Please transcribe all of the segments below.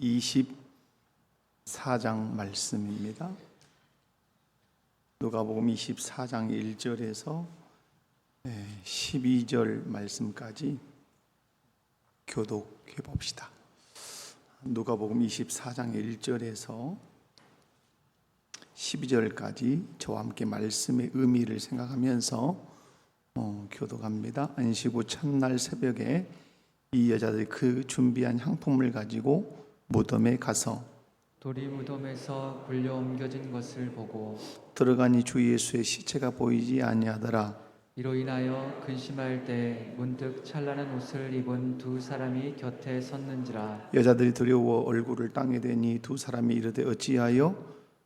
24장 말씀입니다. 누가복음 24장 1절에서 12절 말씀까지 교독해 봅시다. 누가복음 24장 1절에서 12절까지 저와 함께 말씀의 의미를 생각하면서 교독합니다. 안식 후 첫날 새벽에 이 여자들이 그 준비한 향품을 가지고 무덤에 가서 돌이 무덤에서 굴려 옮겨진 것을 보고 들어가니 주 예수의 시체가 보이지 아니하더라. 이로 인하여 근심할 때 문득 찬란한 옷을 입은 두 사람이 곁에 섰는지라. 여자들이 두려워 얼굴을 땅에 대니 두 사람이 이르되 어찌하여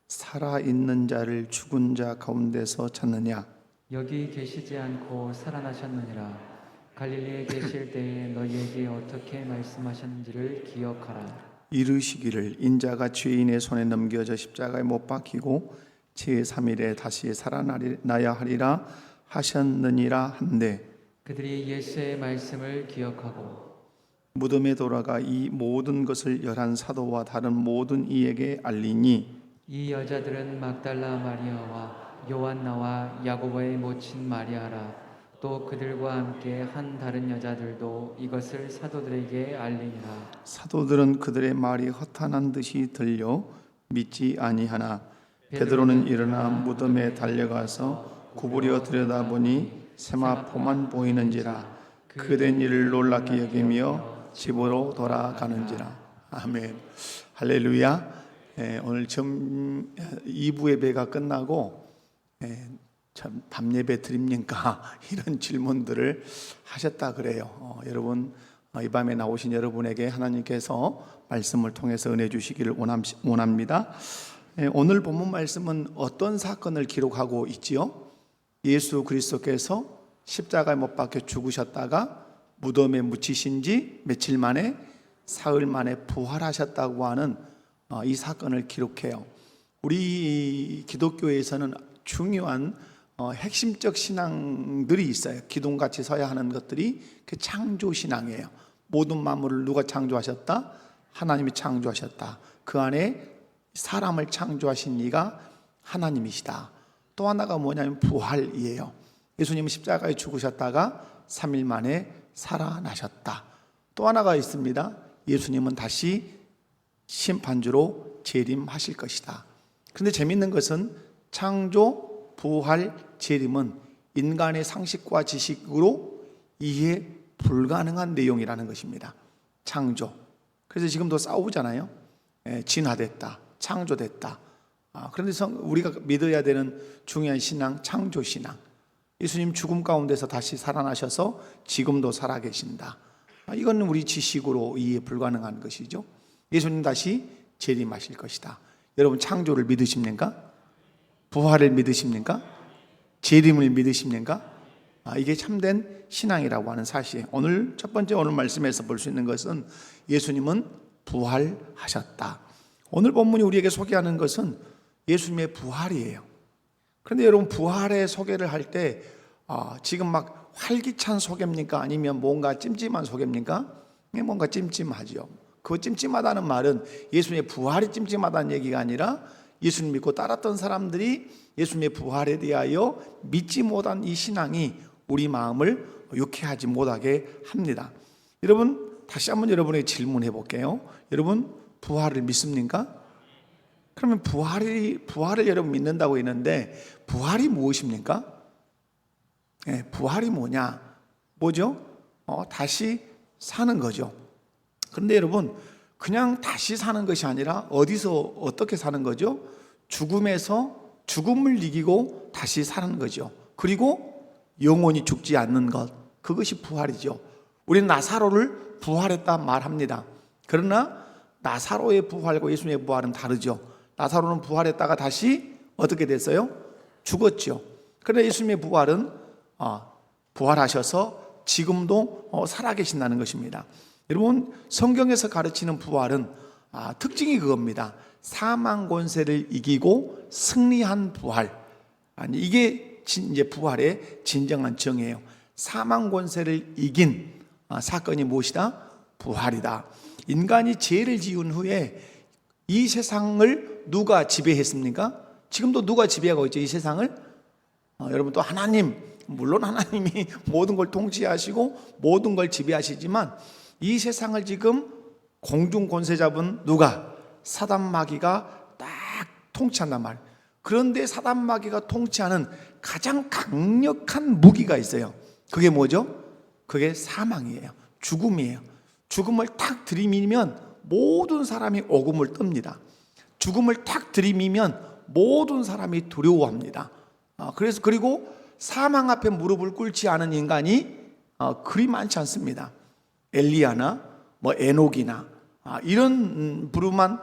살아있는 자를 죽은 자 가운데서 찾느냐. 여기 계시지 않고 살아나셨느니라. 갈릴리에 계실 때에 너희에게 어떻게 말씀하셨는지를 기억하라. 이르시기를 인자가 죄인의 손에 넘겨져 십자가에 못 박히고 제3일에 다시 살아나야 하리라 하셨느니라 한데 그들이 예수의 말씀을 기억하고 무덤에 돌아가 이 모든 것을 열한 사도와 다른 모든 이에게 알리니 이 여자들은 막달라 마리아와 요한나와 야고보의 모친 마리아라. 또 그들과 함께 한 다른 여자들도 이것을 사도들에게 알리니라. 사도들은 그들의 말이 허탄한 듯이 들려 믿지 아니하나 베드로는 일어나 무덤에 달려가서 구부려 들여다보니 세마포만 보이는지라. 그된 일을 놀랍게 여기며 집으로 돌아가는지라. 아멘. 할렐루야. 오늘 2부 예배가 끝나고 밤 예배 드립니까? 이런 질문들을 하셨다 그래요. 여러분 이 밤에 나오신 여러분에게 하나님께서 말씀을 통해서 은혜 주시기를 원합니다. 오늘 본문 말씀은 어떤 사건을 기록하고 있지요? 예수 그리스도께서 십자가에 못 박혀 죽으셨다가 무덤에 묻히신 지 며칠 만에 사흘 만에 부활하셨다고 하는 이 사건을 기록해요. 우리 기독교에서는 중요한 핵심적 신앙들이 있어요. 기둥같이 서야 하는 것들이 그 창조신앙이에요. 모든 만물을 누가 창조하셨다? 하나님이 창조하셨다. 그 안에 사람을 창조하신 이가 하나님이시다. 또 하나가 뭐냐면 부활이에요. 예수님은 십자가에 죽으셨다가 3일 만에 살아나셨다. 또 하나가 있습니다. 예수님은 다시 심판주로 재림하실 것이다. 그런데 재미있는 것은 창조, 부활, 재림은 인간의 상식과 지식으로 이해 불가능한 내용이라는 것입니다. 창조. 그래서 지금도 싸우잖아요. 진화됐다, 창조됐다. 그런데 우리가 믿어야 되는 중요한 신앙, 창조신앙. 예수님 죽음 가운데서 다시 살아나셔서 지금도 살아계신다. 이건 우리 지식으로 이해 불가능한 것이죠. 예수님 다시 재림하실 것이다. 여러분 창조를 믿으십니까? 부활을 믿으십니까? 재림을 믿으십니까? 이게 참된 신앙이라고 하는 사실. 오늘 첫 번째 오늘 말씀에서 볼 수 있는 것은 예수님은 부활하셨다. 오늘 본문이 우리에게 소개하는 것은 예수님의 부활이에요. 그런데 여러분 부활의 소개를 할 때 지금 막 활기찬 소개입니까? 아니면 뭔가 찜찜한 소개입니까? 뭔가 찜찜하죠. 그 찜찜하다는 말은 예수님의 부활이 찜찜하다는 얘기가 아니라 예수님 믿고 따랐던 사람들이 예수님의 부활에 대하여 믿지 못한 이 신앙이 우리 마음을 유쾌하지 못하게 합니다. 여러분 다시 한번 여러분에게 질문해 볼게요. 여러분 부활을 믿습니까? 그러면 부활을 여러분 믿는다고 했는데 부활이 무엇입니까? 부활이 뭐냐? 뭐죠? 다시 사는 거죠. 그런데 여러분 그냥 다시 사는 것이 아니라 어디서 어떻게 사는 거죠? 죽음에서 죽음을 이기고 다시 사는 거죠. 그리고 영원히 죽지 않는 것, 그것이 부활이죠. 우리는 나사로를 부활했다 말합니다. 그러나 나사로의 부활과 예수님의 부활은 다르죠. 나사로는 부활했다가 다시 어떻게 됐어요? 죽었죠. 그런데 예수님의 부활은 부활하셔서 지금도 살아계신다는 것입니다. 여러분 성경에서 가르치는 부활은 특징이 그겁니다. 사망 권세를 이기고 승리한 부활. 이게 이제 부활의 진정한 정의예요. 사망 권세를 이긴 사건이 무엇이다? 부활이다. 인간이 죄를 지은 후에 이 세상을 누가 지배했습니까? 지금도 누가 지배하고 있죠, 이 세상을? 여러분, 또 하나님, 물론 하나님이 모든 걸 통치하시고 모든 걸 지배하시지만 이 세상을 지금 공중 권세 잡은 누가? 사단 마귀가 딱 통치한단 말이에요. 그런데 사단 마귀가 통치하는 가장 강력한 무기가 있어요. 그게 뭐죠? 그게 사망이에요. 죽음이에요. 죽음을 탁 들이밀면 모든 사람이 오금을 뜹니다. 죽음을 탁 들이밀면 모든 사람이 두려워합니다. 그리고 사망 앞에 무릎을 꿇지 않은 인간이 그리 많지 않습니다. 엘리야나 에녹이나 이런 부류만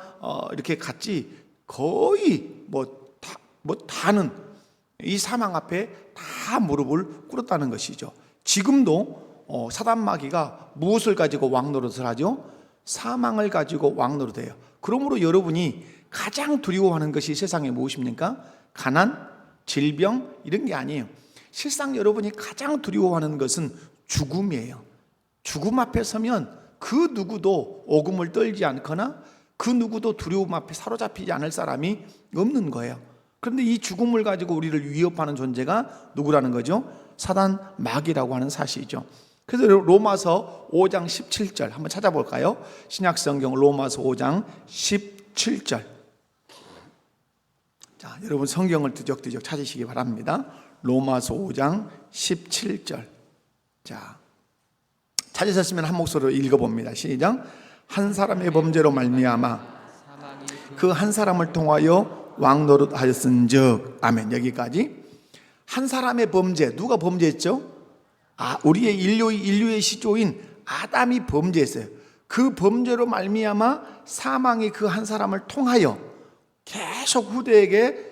이렇게 갔지, 거의 다는 이 사망 앞에 다 무릎을 꿇었다는 것이죠. 지금도 사단 마귀가 무엇을 가지고 왕노릇을 하죠? 사망을 가지고 왕노릇해요. 그러므로 여러분이 가장 두려워하는 것이 세상에 무엇입니까? 가난, 질병 이런 게 아니에요. 실상 여러분이 가장 두려워하는 것은 죽음이에요. 죽음 앞에 서면 그 누구도 오금을 떨지 않거나 그 누구도 두려움 앞에 사로잡히지 않을 사람이 없는 거예요. 그런데 이 죽음을 가지고 우리를 위협하는 존재가 누구라는 거죠? 사단 마귀라고 하는 사실이죠. 그래서 로마서 5장 17절 한번 찾아볼까요? 신약성경 로마서 5장 17절. 자, 여러분 성경을 뒤적뒤적 찾으시기 바랍니다. 로마서 5장 17절. 자, 찾으셨으면 한 목소리로 읽어봅니다. 시작. 한 사람의 범죄로 말미암아 그 한 사람을 통하여 왕노릇하였은즉. 아멘. 여기까지. 한 사람의 범죄, 누가 범죄했죠? 우리의 인류의 시조인 아담이 범죄했어요. 그 범죄로 말미암아 사망이 그 한 사람을 통하여 계속 후대에게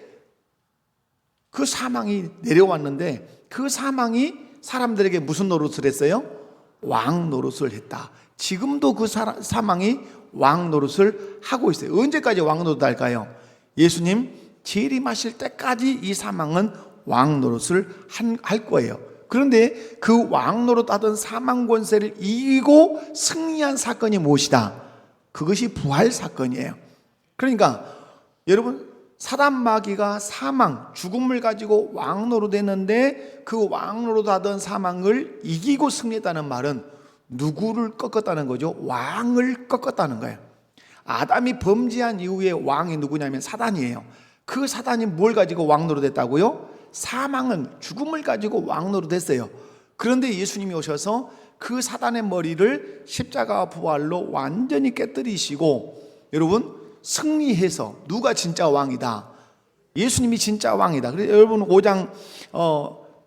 그 사망이 내려왔는데, 그 사망이 사람들에게 무슨 노릇을 했어요? 왕 노릇을 했다. 지금도 그 사망이 왕 노릇을 하고 있어요. 언제까지 왕 노릇 할까요? 예수님 재림하실 때까지 이 사망은 왕 노릇을 할 거예요. 그런데 그 왕 노릇 하던 사망 권세를 이기고 승리한 사건이 무엇이다? 그것이 부활 사건이에요. 그러니까 여러분, 사단 마귀가 사망, 죽음을 가지고 왕 노릇 했는데 그 왕 노릇 하던 사망을 이기고 승리했다는 말은 누구를 꺾었다는 거죠? 왕을 꺾었다는 거예요. 아담이 범죄한 이후에 왕이 누구냐면 사단이에요. 그 사단이 뭘 가지고 왕 노릇 했다고요? 사망은, 죽음을 가지고 왕 노릇 했어요. 그런데 예수님이 오셔서 그 사단의 머리를 십자가 부활로 완전히 깨뜨리시고, 여러분 승리해서 누가 진짜 왕이다? 예수님이 진짜 왕이다. 그래서 여러분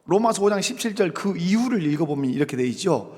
로마서 5장 17절 그 이유를 읽어보면 이렇게 되어 있죠.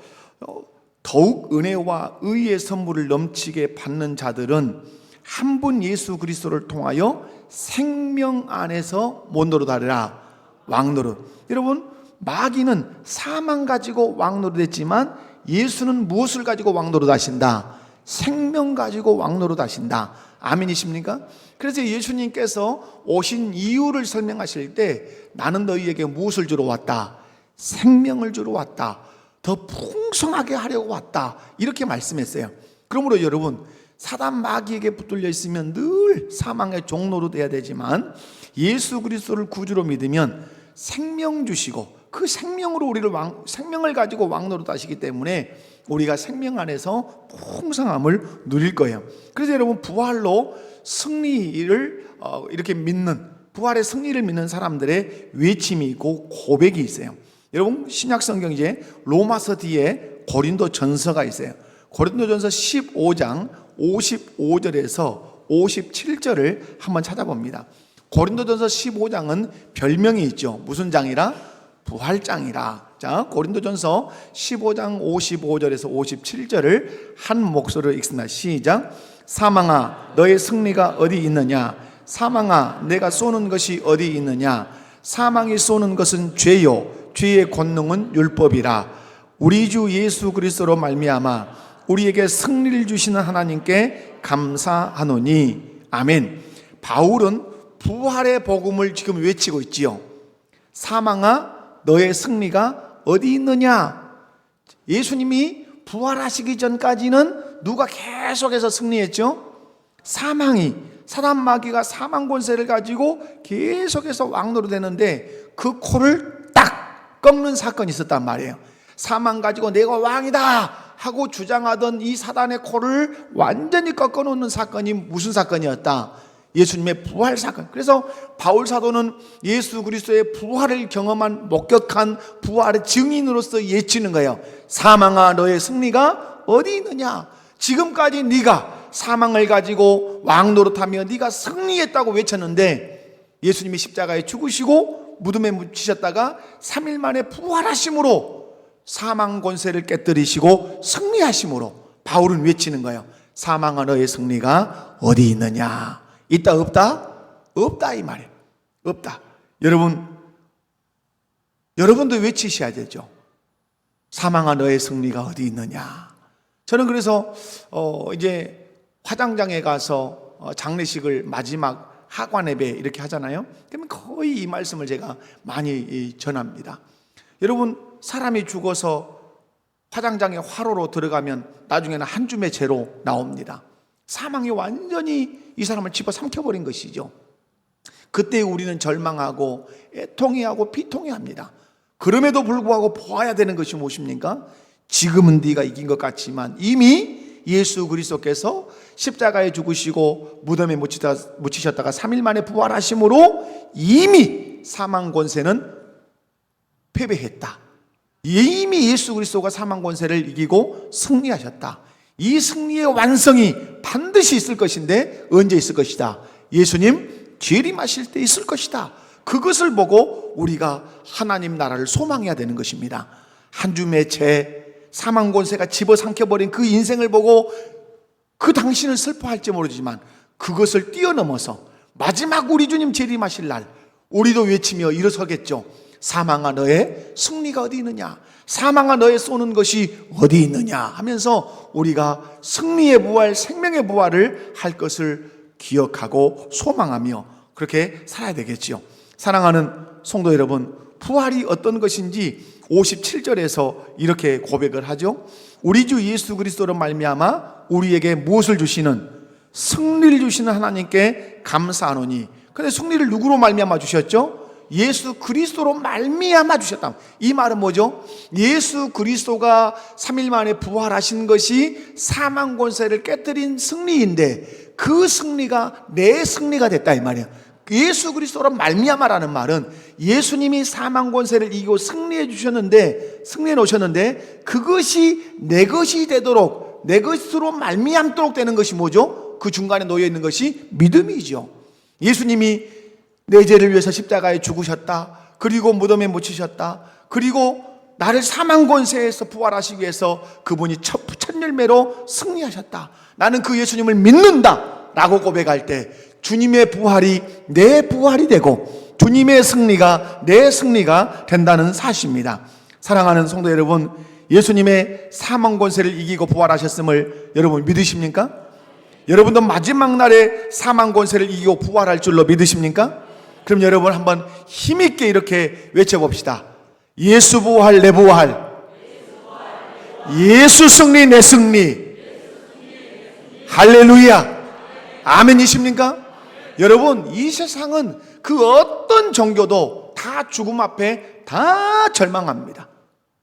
더욱 은혜와 의의 선물을 넘치게 받는 자들은 한 분 예수 그리스도를 통하여 생명 안에서 못 노릇하리라. 왕노릇. 여러분, 마귀는 사망 가지고 왕노릇 했지만 예수는 무엇을 가지고 왕노릇 하신다? 생명 가지고 왕노릇 하신다. 아멘이십니까? 그래서 예수님께서 오신 이유를 설명하실 때 나는 너희에게 무엇을 주러 왔다? 생명을 주러 왔다. 더 풍성하게 하려고 왔다. 이렇게 말씀했어요. 그러므로 여러분, 사단 마귀에게 붙들려 있으면 늘 사망의 종노릇 해야 되지만 예수 그리스도를 구주로 믿으면 생명 주시고 그 생명으로 우리를 생명을 가지고 왕노릇 하시기 때문에 우리가 생명 안에서 풍성함을 누릴 거예요. 그래서 여러분, 부활로 승리를 이렇게 믿는, 부활의 승리를 믿는 사람들의 외침이 있고 고백이 있어요. 여러분, 신약성경 이제 로마서 뒤에 고린도전서가 있어요. 고린도전서 15장 55절에서 57절을 한번 찾아봅니다. 고린도전서 15장은 별명이 있죠. 무슨 장이라? 부활장이라. 자, 고린도전서 15장 55절에서 57절을 한 목소리로 읽습니다. 시작. 사망아, 너의 승리가 어디 있느냐? 사망아, 내가 쏘는 것이 어디 있느냐? 사망이 쏘는 것은 죄요, 죄의 권능은 율법이라. 우리 주 예수 그리스도로 말미암아 우리에게 승리를 주시는 하나님께 감사하노니. 아멘. 바울은 부활의 복음을 지금 외치고 있지요. 사망아, 너의 승리가 어디 있느냐? 예수님이 부활하시기 전까지는 누가 계속해서 승리했죠? 사망이, 사단 마귀가 사망 권세를 가지고 계속해서 왕노릇했는데 그 코를 딱 꺾는 사건이 있었단 말이에요. 사망 가지고 내가 왕이다 하고 주장하던 이 사단의 코를 완전히 꺾어놓는 사건이 무슨 사건이었다? 예수님의 부활 사건. 그래서 바울 사도는 예수 그리스도의 부활을 경험한, 목격한 부활의 증인으로서 예치는 거예요. 사망아, 너의 승리가 어디 있느냐? 지금까지 네가 사망을 가지고 왕노릇하며 네가 승리했다고 외쳤는데 예수님이 십자가에 죽으시고 무덤에 묻히셨다가 3일 만에 부활하심으로 사망 권세를 깨뜨리시고 승리하심으로 바울은 외치는 거예요. 사망아, 너의 승리가 어디 있느냐? 있다 없다? 없다 이 말이에요. 없다. 여러분도 외치셔야 되죠. 사망아, 너의 승리가 어디 있느냐? 저는 그래서 이제 화장장에 가서 장례식을 마지막 하관 예배 이렇게 하잖아요. 그러면 거의 이 말씀을 제가 많이 전합니다. 여러분, 사람이 죽어서 화장장에 화로로 들어가면 나중에는 한 줌의 재로 나옵니다. 사망이 완전히 이 사람을 집어삼켜버린 것이죠. 그때 우리는 절망하고 애통해하고 비통해합니다. 그럼에도 불구하고 보아야 되는 것이 무엇입니까? 지금은 네가 이긴 것 같지만 이미 예수 그리스도께서 십자가에 죽으시고 무덤에 묻히셨다가 3일 만에 부활하심으로 이미 사망 권세는 패배했다. 이미 예수 그리스도가 사망 권세를 이기고 승리하셨다. 이 승리의 완성이 반드시 있을 것인데 언제 있을 것이다? 예수님 재림하실 때 있을 것이다. 그것을 보고 우리가 하나님 나라를 소망해야 되는 것입니다. 한 줌의 죄, 사망 권세가 집어삼켜버린 그 인생을 보고 그 당신은 슬퍼할지 모르지만 그것을 뛰어넘어서 마지막 우리 주님 재림하실 날 우리도 외치며 일어서겠죠. 사망아, 너의 승리가 어디 있느냐? 사망아, 너의 쏘는 것이 어디 있느냐? 하면서 우리가 승리의 부활, 생명의 부활을 할 것을 기억하고 소망하며 그렇게 살아야 되겠지요. 사랑하는 성도 여러분, 부활이 어떤 것인지 57절에서 이렇게 고백을 하죠. 우리 주 예수 그리스도로 말미암아 우리에게 무엇을 주시는, 승리를 주시는 하나님께 감사하노니. 그런데 승리를 누구로 말미암아 주셨죠? 예수 그리스도로 말미암아 주셨다. 이 말은 뭐죠? 예수 그리스도가 3일 만에 부활하신 것이 사망 권세를 깨뜨린 승리인데 그 승리가 내 승리가 됐다 이 말이에요. 예수 그리스도로 말미암아라는 말은 예수님이 사망 권세를 이기고 승리해 놓으셨는데 그것이 내 것이 되도록, 내 것으로 말미암도록 되는 것이 뭐죠? 그 중간에 놓여 있는 것이 믿음이죠. 예수님이 내 죄를 위해서 십자가에 죽으셨다. 그리고 무덤에 묻히셨다. 그리고 나를 사망 권세에서 부활하시기 위해서 그분이 첫 열매로 승리하셨다. 나는 그 예수님을 믿는다 라고 고백할 때 주님의 부활이 내 부활이 되고 주님의 승리가 내 승리가 된다는 사실입니다. 사랑하는 성도 여러분, 예수님의 사망 권세를 이기고 부활하셨음을 여러분 믿으십니까? 여러분도 마지막 날에 사망 권세를 이기고 부활할 줄로 믿으십니까? 그럼 여러분 한번 힘있게 이렇게 외쳐봅시다. 예수 부활 내 부활, 예수 승리 내 승리. 할렐루야. 아멘이십니까? 여러분, 이 세상은 그 어떤 종교도 다 죽음 앞에 다 절망합니다.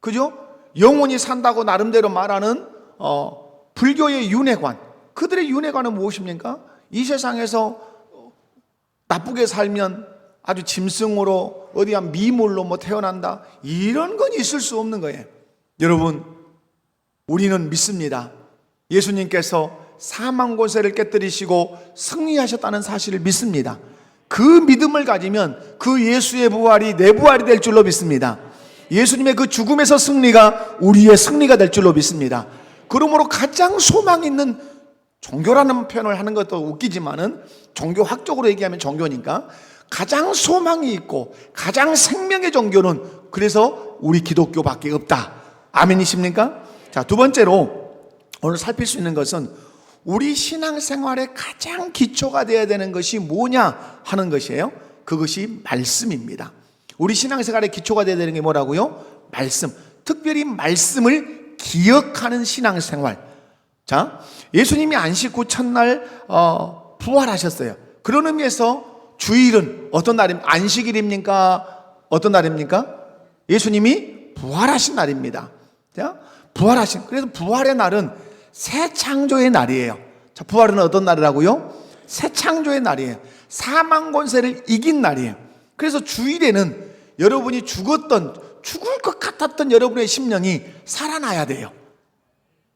그죠? 영원히 산다고 나름대로 말하는 불교의 윤회관, 그들의 윤회관은 무엇입니까? 이 세상에서 나쁘게 살면 아주 짐승으로 어디 한 미물로 태어난다, 이런 건 있을 수 없는 거예요. 여러분, 우리는 믿습니다. 예수님께서 사망 권세를 깨뜨리시고 승리하셨다는 사실을 믿습니다. 그 믿음을 가지면 그 예수의 부활이 내 부활이 될 줄로 믿습니다. 예수님의 그 죽음에서 승리가 우리의 승리가 될 줄로 믿습니다. 그러므로 가장 소망 있는 종교라는 표현을 하는 것도 웃기지만은 종교학적으로 얘기하면 종교니까 가장 소망이 있고 가장 생명의 종교는 그래서 우리 기독교밖에 없다. 아멘이십니까? 자, 두 번째로 오늘 살필 수 있는 것은 우리 신앙생활의 가장 기초가 되어야 되는 것이 뭐냐 하는 것이에요. 그것이 말씀입니다. 우리 신앙생활의 기초가 되어야 되는 게 뭐라고요? 말씀. 특별히 말씀을 기억하는 신앙생활. 자, 예수님이 안식 후 첫날 부활하셨어요. 그런 의미에서 주일은 어떤 날입니까? 안식일입니까? 어떤 날입니까? 예수님이 부활하신 날입니다. 자, 그래서 부활의 날은 새 창조의 날이에요. 자, 부활은 어떤 날이라고요? 새 창조의 날이에요. 사망 권세를 이긴 날이에요. 그래서 주일에는 여러분이 죽을 것 같았던 여러분의 심령이 살아나야 돼요.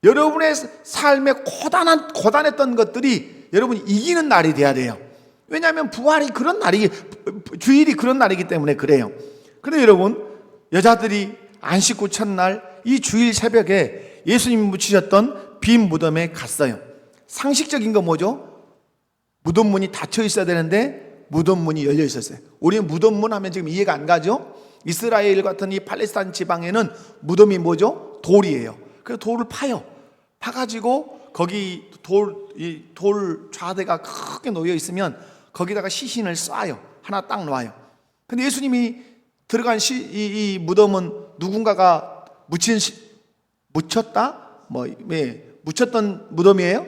여러분의 삶에 고단했던 것들이 여러분이 이기는 날이 돼야 돼요. 왜냐하면 주일이 그런 날이기 때문에 그래요. 그런데 여러분, 여자들이 안식 후 첫날 이 주일 새벽에 예수님이 묻히셨던 빈 무덤에 갔어요. 상식적인 건 뭐죠? 무덤 문이 닫혀 있어야 되는데 무덤 문이 열려 있었어요. 우리는 무덤 문 하면 지금 이해가 안 가죠? 이스라엘 같은 이 팔레스타인 지방에는 무덤이 뭐죠? 돌이에요. 그래서 돌을 파가지고 거기 돌 좌대가 크게 놓여 있으면 거기다가 시신을 쏴요. 하나 딱 놔요. 근데 예수님이 들어간 이 무덤은 누군가가 묻혔던 무덤이에요?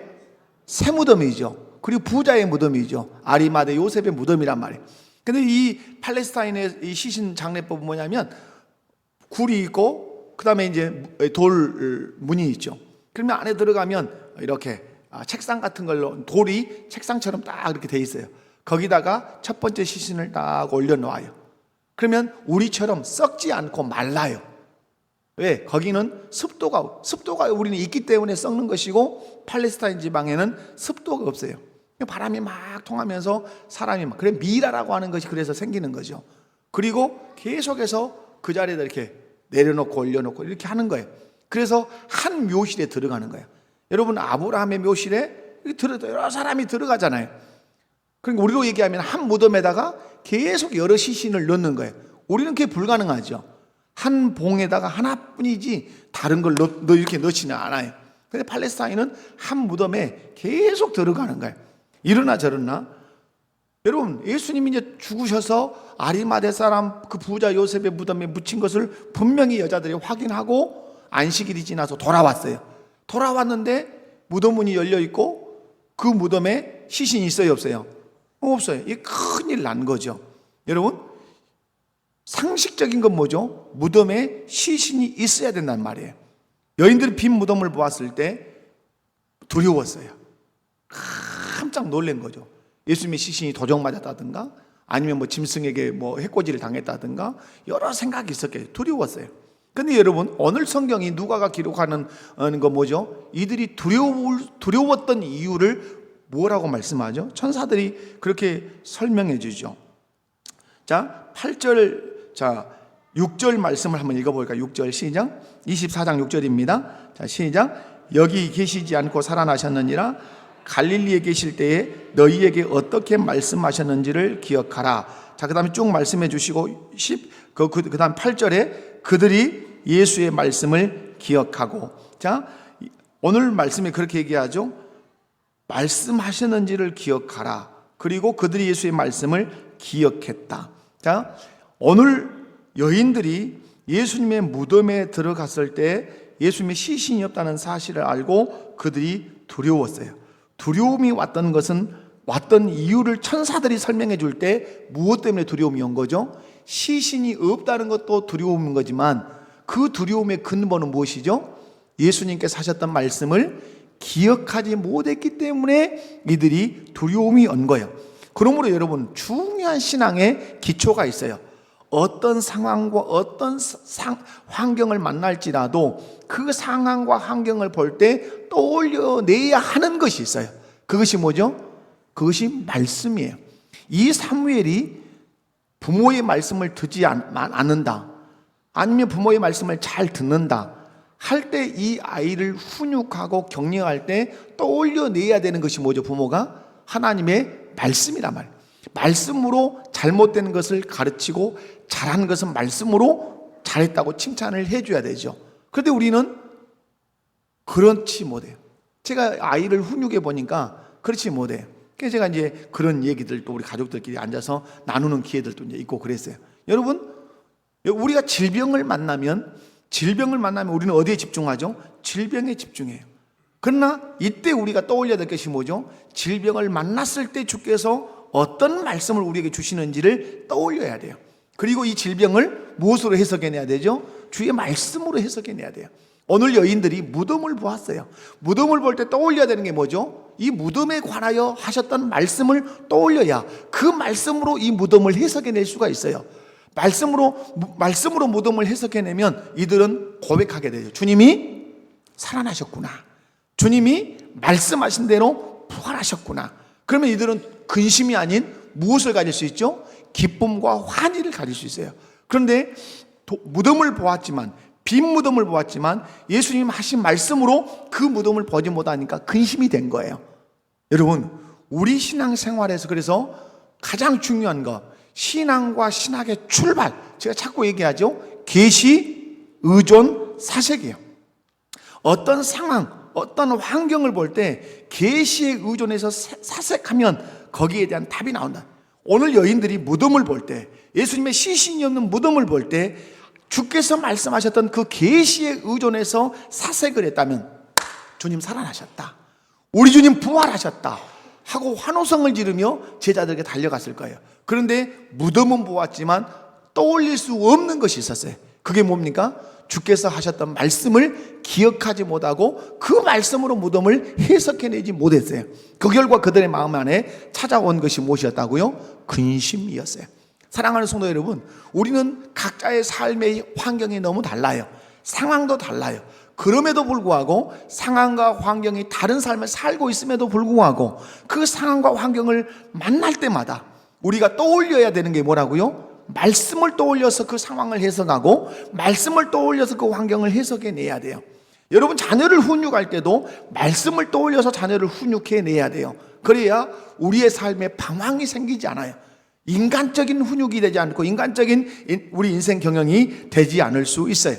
새 무덤이죠. 그리고 부자의 무덤이죠. 아리마대 요셉의 무덤이란 말이에요. 근데 이 팔레스타인의 이 시신 장례법은 뭐냐면 굴이 있고 그 다음에 이제 돌 문이 있죠. 그러면 안에 들어가면 이렇게 책상 같은 걸로 돌이 책상처럼 딱 이렇게 돼 있어요. 거기다가 첫 번째 시신을 딱 올려놓아요. 그러면 우리처럼 썩지 않고 말라요. 왜? 거기는 습도가 우리는 있기 때문에 썩는 것이고 팔레스타인 지방에는 습도가 없어요. 바람이 막 통하면서 사람이 그래 미라라고 하는 것이 그래서 생기는 거죠. 그리고 계속해서 그 자리에다 이렇게 내려놓고 올려놓고 이렇게 하는 거예요. 그래서 한 묘실에 들어가는 거예요. 여러분, 아브라함의 묘실에 여러 사람이 들어가잖아요. 그러니까 우리로 얘기하면 한 무덤에다가 계속 여러 시신을 넣는 거예요. 우리는 그게 불가능하죠. 한 봉에다가 하나뿐이지 다른 걸 이렇게 넣지는 않아요. 근데 팔레스타인은 한 무덤에 계속 들어가는 거예요. 이러나 저러나 여러분, 예수님이 이제 죽으셔서 아리마대 사람 그 부자 요셉의 무덤에 묻힌 것을 분명히 여자들이 확인하고 안식일이 지나서 돌아왔어요. 돌아왔는데 무덤 문이 열려 있고 그 무덤에 시신이 있어요, 없어요? 없어요. 이게 큰일 난 거죠. 여러분, 상식적인 건 뭐죠? 무덤에 시신이 있어야 된단 말이에요. 여인들이 빈 무덤을 보았을 때 두려웠어요. 깜짝 놀란 거죠. 예수님의 시신이 도적 맞았다든가 아니면 짐승에게 해코지를 당했다든가 여러 생각이 있었겠죠. 두려웠어요. 근데 여러분, 오늘 성경이 누가가 기록하는 거 뭐죠? 이들이 두려웠던 이유를 뭐라고 말씀하죠? 천사들이 그렇게 설명해 주죠. 자, 8절, 6절 말씀을 한번 읽어볼까요? 6절 시작. 24장 6절입니다. 자, 시작. 여기 계시지 않고 살아나셨느니라. 갈릴리에 계실 때에 너희에게 어떻게 말씀하셨는지를 기억하라. 자, 그 다음에 쭉 말씀해 주시고 그 다음 8절에 그들이 예수의 말씀을 기억하고. 자, 오늘 말씀이 그렇게 얘기하죠. 말씀하셨는지를 기억하라. 그리고 그들이 예수의 말씀을 기억했다. 자, 오늘 여인들이 예수님의 무덤에 들어갔을 때 예수님의 시신이 없다는 사실을 알고 그들이 두려웠어요. 두려움이 왔던 이유를 천사들이 설명해 줄 때 무엇 때문에 두려움이 온 거죠? 시신이 없다는 것도 두려움인 거지만 그 두려움의 근본은 무엇이죠? 예수님께서 하셨던 말씀을 기억하지 못했기 때문에 이들이 두려움이 온 거예요. 그러므로 여러분, 중요한 신앙의 기초가 있어요. 어떤 상황과 어떤 환경을 만날지라도 그 상황과 환경을 볼 때 떠올려내야 하는 것이 있어요. 그것이 뭐죠? 그것이 말씀이에요. 이 사무엘이 부모의 말씀을 듣지 않는다, 아니면 부모의 말씀을 잘 듣는다 할 때 이 아이를 훈육하고 격려할 때 떠올려내야 되는 것이 뭐죠? 부모가 하나님의 말씀이란 말이에요. 말씀으로 잘못된 것을 가르치고 잘한 것은 말씀으로 잘했다고 칭찬을 해줘야 되죠. 그런데 우리는 그렇지 못해요. 제가 아이를 훈육해 보니까 그렇지 못해요. 그래서 제가 이제 그런 얘기들도 우리 가족들끼리 앉아서 나누는 기회들도 이제 있고 그랬어요. 여러분, 우리가 질병을 만나면 우리는 어디에 집중하죠? 질병에 집중해요. 그러나 이때 우리가 떠올려야 될 것이 뭐죠? 질병을 만났을 때 주께서 어떤 말씀을 우리에게 주시는지를 떠올려야 돼요. 그리고 이 질병을 무엇으로 해석해내야 되죠? 주의 말씀으로 해석해내야 돼요. 오늘 여인들이 무덤을 보았어요. 무덤을 볼 때 떠올려야 되는 게 뭐죠? 이 무덤에 관하여 하셨던 말씀을 떠올려야 그 말씀으로 이 무덤을 해석해낼 수가 있어요. 말씀으로 무덤을 해석해내면 이들은 고백하게 되죠. 주님이 살아나셨구나. 주님이 말씀하신 대로 부활하셨구나. 그러면 이들은 근심이 아닌 무엇을 가질 수 있죠? 기쁨과 환희를 가질 수 있어요. 그런데 무덤을 보았지만, 빈 무덤을 보았지만 예수님 하신 말씀으로 그 무덤을 보지 못하니까 근심이 된 거예요. 여러분, 우리 신앙생활에서 그래서 가장 중요한 거, 신앙과 신학의 출발, 제가 자꾸 얘기하죠. 계시, 의존, 사색이에요. 어떤 상황, 어떤 환경을 볼 때 계시에 의존해서 사색하면 거기에 대한 답이 나온다. 오늘 여인들이 무덤을 볼 때, 예수님의 시신이 없는 무덤을 볼 때 주께서 말씀하셨던 그 계시에 의존해서 사색을 했다면 주님 살아나셨다, 우리 주님 부활하셨다 하고 환호성을 지르며 제자들에게 달려갔을 거예요. 그런데 무덤은 보았지만 떠올릴 수 없는 것이 있었어요. 그게 뭡니까? 주께서 하셨던 말씀을 기억하지 못하고 그 말씀으로 무덤을 해석해내지 못했어요. 그 결과 그들의 마음 안에 찾아온 것이 무엇이었다고요? 근심이었어요. 사랑하는 성도 여러분, 우리는 각자의 삶의 환경이 너무 달라요. 상황도 달라요. 그럼에도 불구하고 상황과 환경이 다른 삶을 살고 있음에도 불구하고 그 상황과 환경을 만날 때마다 우리가 떠올려야 되는 게 뭐라고요? 말씀을 떠올려서 그 상황을 해석하고 말씀을 떠올려서 그 환경을 해석해내야 돼요. 여러분, 자녀를 훈육할 때도 말씀을 떠올려서 자녀를 훈육해내야 돼요. 그래야 우리의 삶에 방황이 생기지 않아요. 인간적인 훈육이 되지 않고 인간적인 우리 인생 경영이 되지 않을 수 있어요.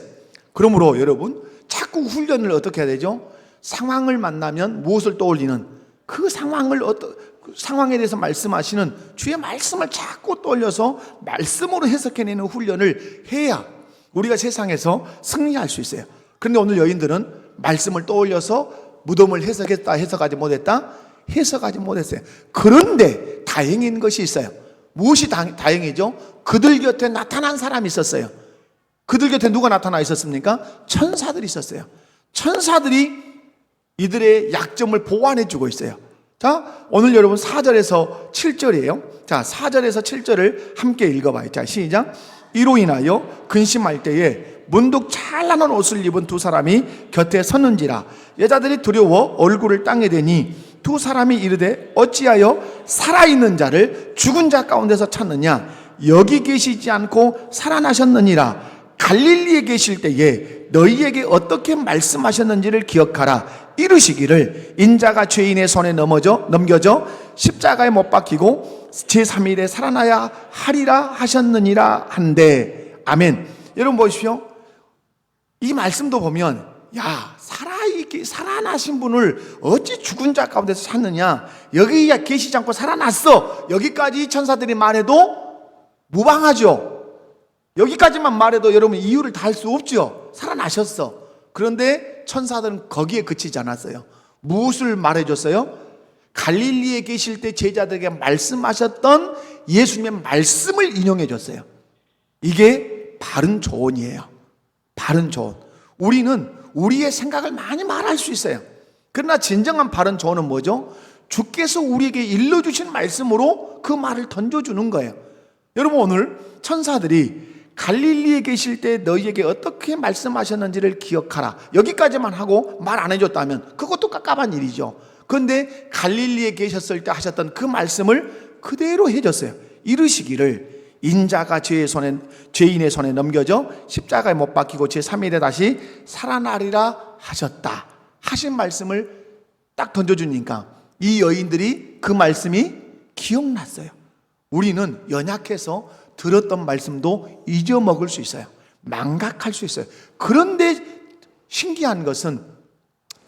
그러므로 여러분, 자꾸 훈련을 어떻게 해야 되죠? 상황을 만나면 무엇을 떠올리는, 그 상황에 대해서 말씀하시는 주의 말씀을 자꾸 떠올려서 말씀으로 해석해내는 훈련을 해야 우리가 세상에서 승리할 수 있어요. 그런데 오늘 여인들은 말씀을 떠올려서 무덤을 해석했다, 해석하지 못했다? 해석하지 못했어요. 그런데 다행인 것이 있어요. 무엇이 다행이죠? 그들 곁에 나타난 사람이 있었어요. 그들 곁에 누가 나타나 있었습니까? 천사들이 있었어요. 천사들이 이들의 약점을 보완해 주고 있어요. 자, 오늘 여러분 4절에서 7절이에요. 자, 4절에서 7절을 함께 읽어봐요. 자, 시작. 이로 인하여 근심할 때에 문득 찬란한 옷을 입은 두 사람이 곁에 섰는지라. 여자들이 두려워 얼굴을 땅에 대니 두 사람이 이르되 어찌하여 살아있는 자를 죽은 자 가운데서 찾느냐? 여기 계시지 않고 살아나셨느니라. 갈릴리에 계실 때에 너희에게 어떻게 말씀하셨는지를 기억하라. 이르시기를 인자가 죄인의 손에 넘겨져 십자가에 못 박히고 제3일에 살아나야 하리라 하셨느니라 한데. 아멘. 여러분 보십시오. 이 말씀도 보면, 야, 살아나신 분을 어찌 죽은 자 가운데서 찾느냐? 여기 계시지 않고 살아났어. 여기까지 천사들이 말해도 무방하죠. 여기까지만 말해도 여러분 이유를 다 할 수 없죠. 살아나셨어. 그런데 천사들은 거기에 그치지 않았어요. 무엇을 말해줬어요? 갈릴리에 계실 때 제자들에게 말씀하셨던 예수님의 말씀을 인용해 줬어요. 이게 바른 조언이에요. 바른 조언. 우리는 우리의 생각을 많이 말할 수 있어요. 그러나 진정한 바른 조언은 뭐죠? 주께서 우리에게 일러주신 말씀으로 그 말을 던져주는 거예요. 여러분, 오늘 천사들이 갈릴리에 계실 때 너희에게 어떻게 말씀하셨는지를 기억하라, 여기까지만 하고 말 안 해줬다면 그것도 깝깝한 일이죠. 그런데 갈릴리에 계셨을 때 하셨던 그 말씀을 그대로 해줬어요. 이르시기를 인자가 죄인의 손에 넘겨져 십자가에 못 박히고 제3일에 다시 살아나리라 하셨다 하신 말씀을 딱 던져주니까 이 여인들이 그 말씀이 기억났어요. 우리는 연약해서 들었던 말씀도 잊어먹을 수 있어요. 망각할 수 있어요. 그런데 신기한 것은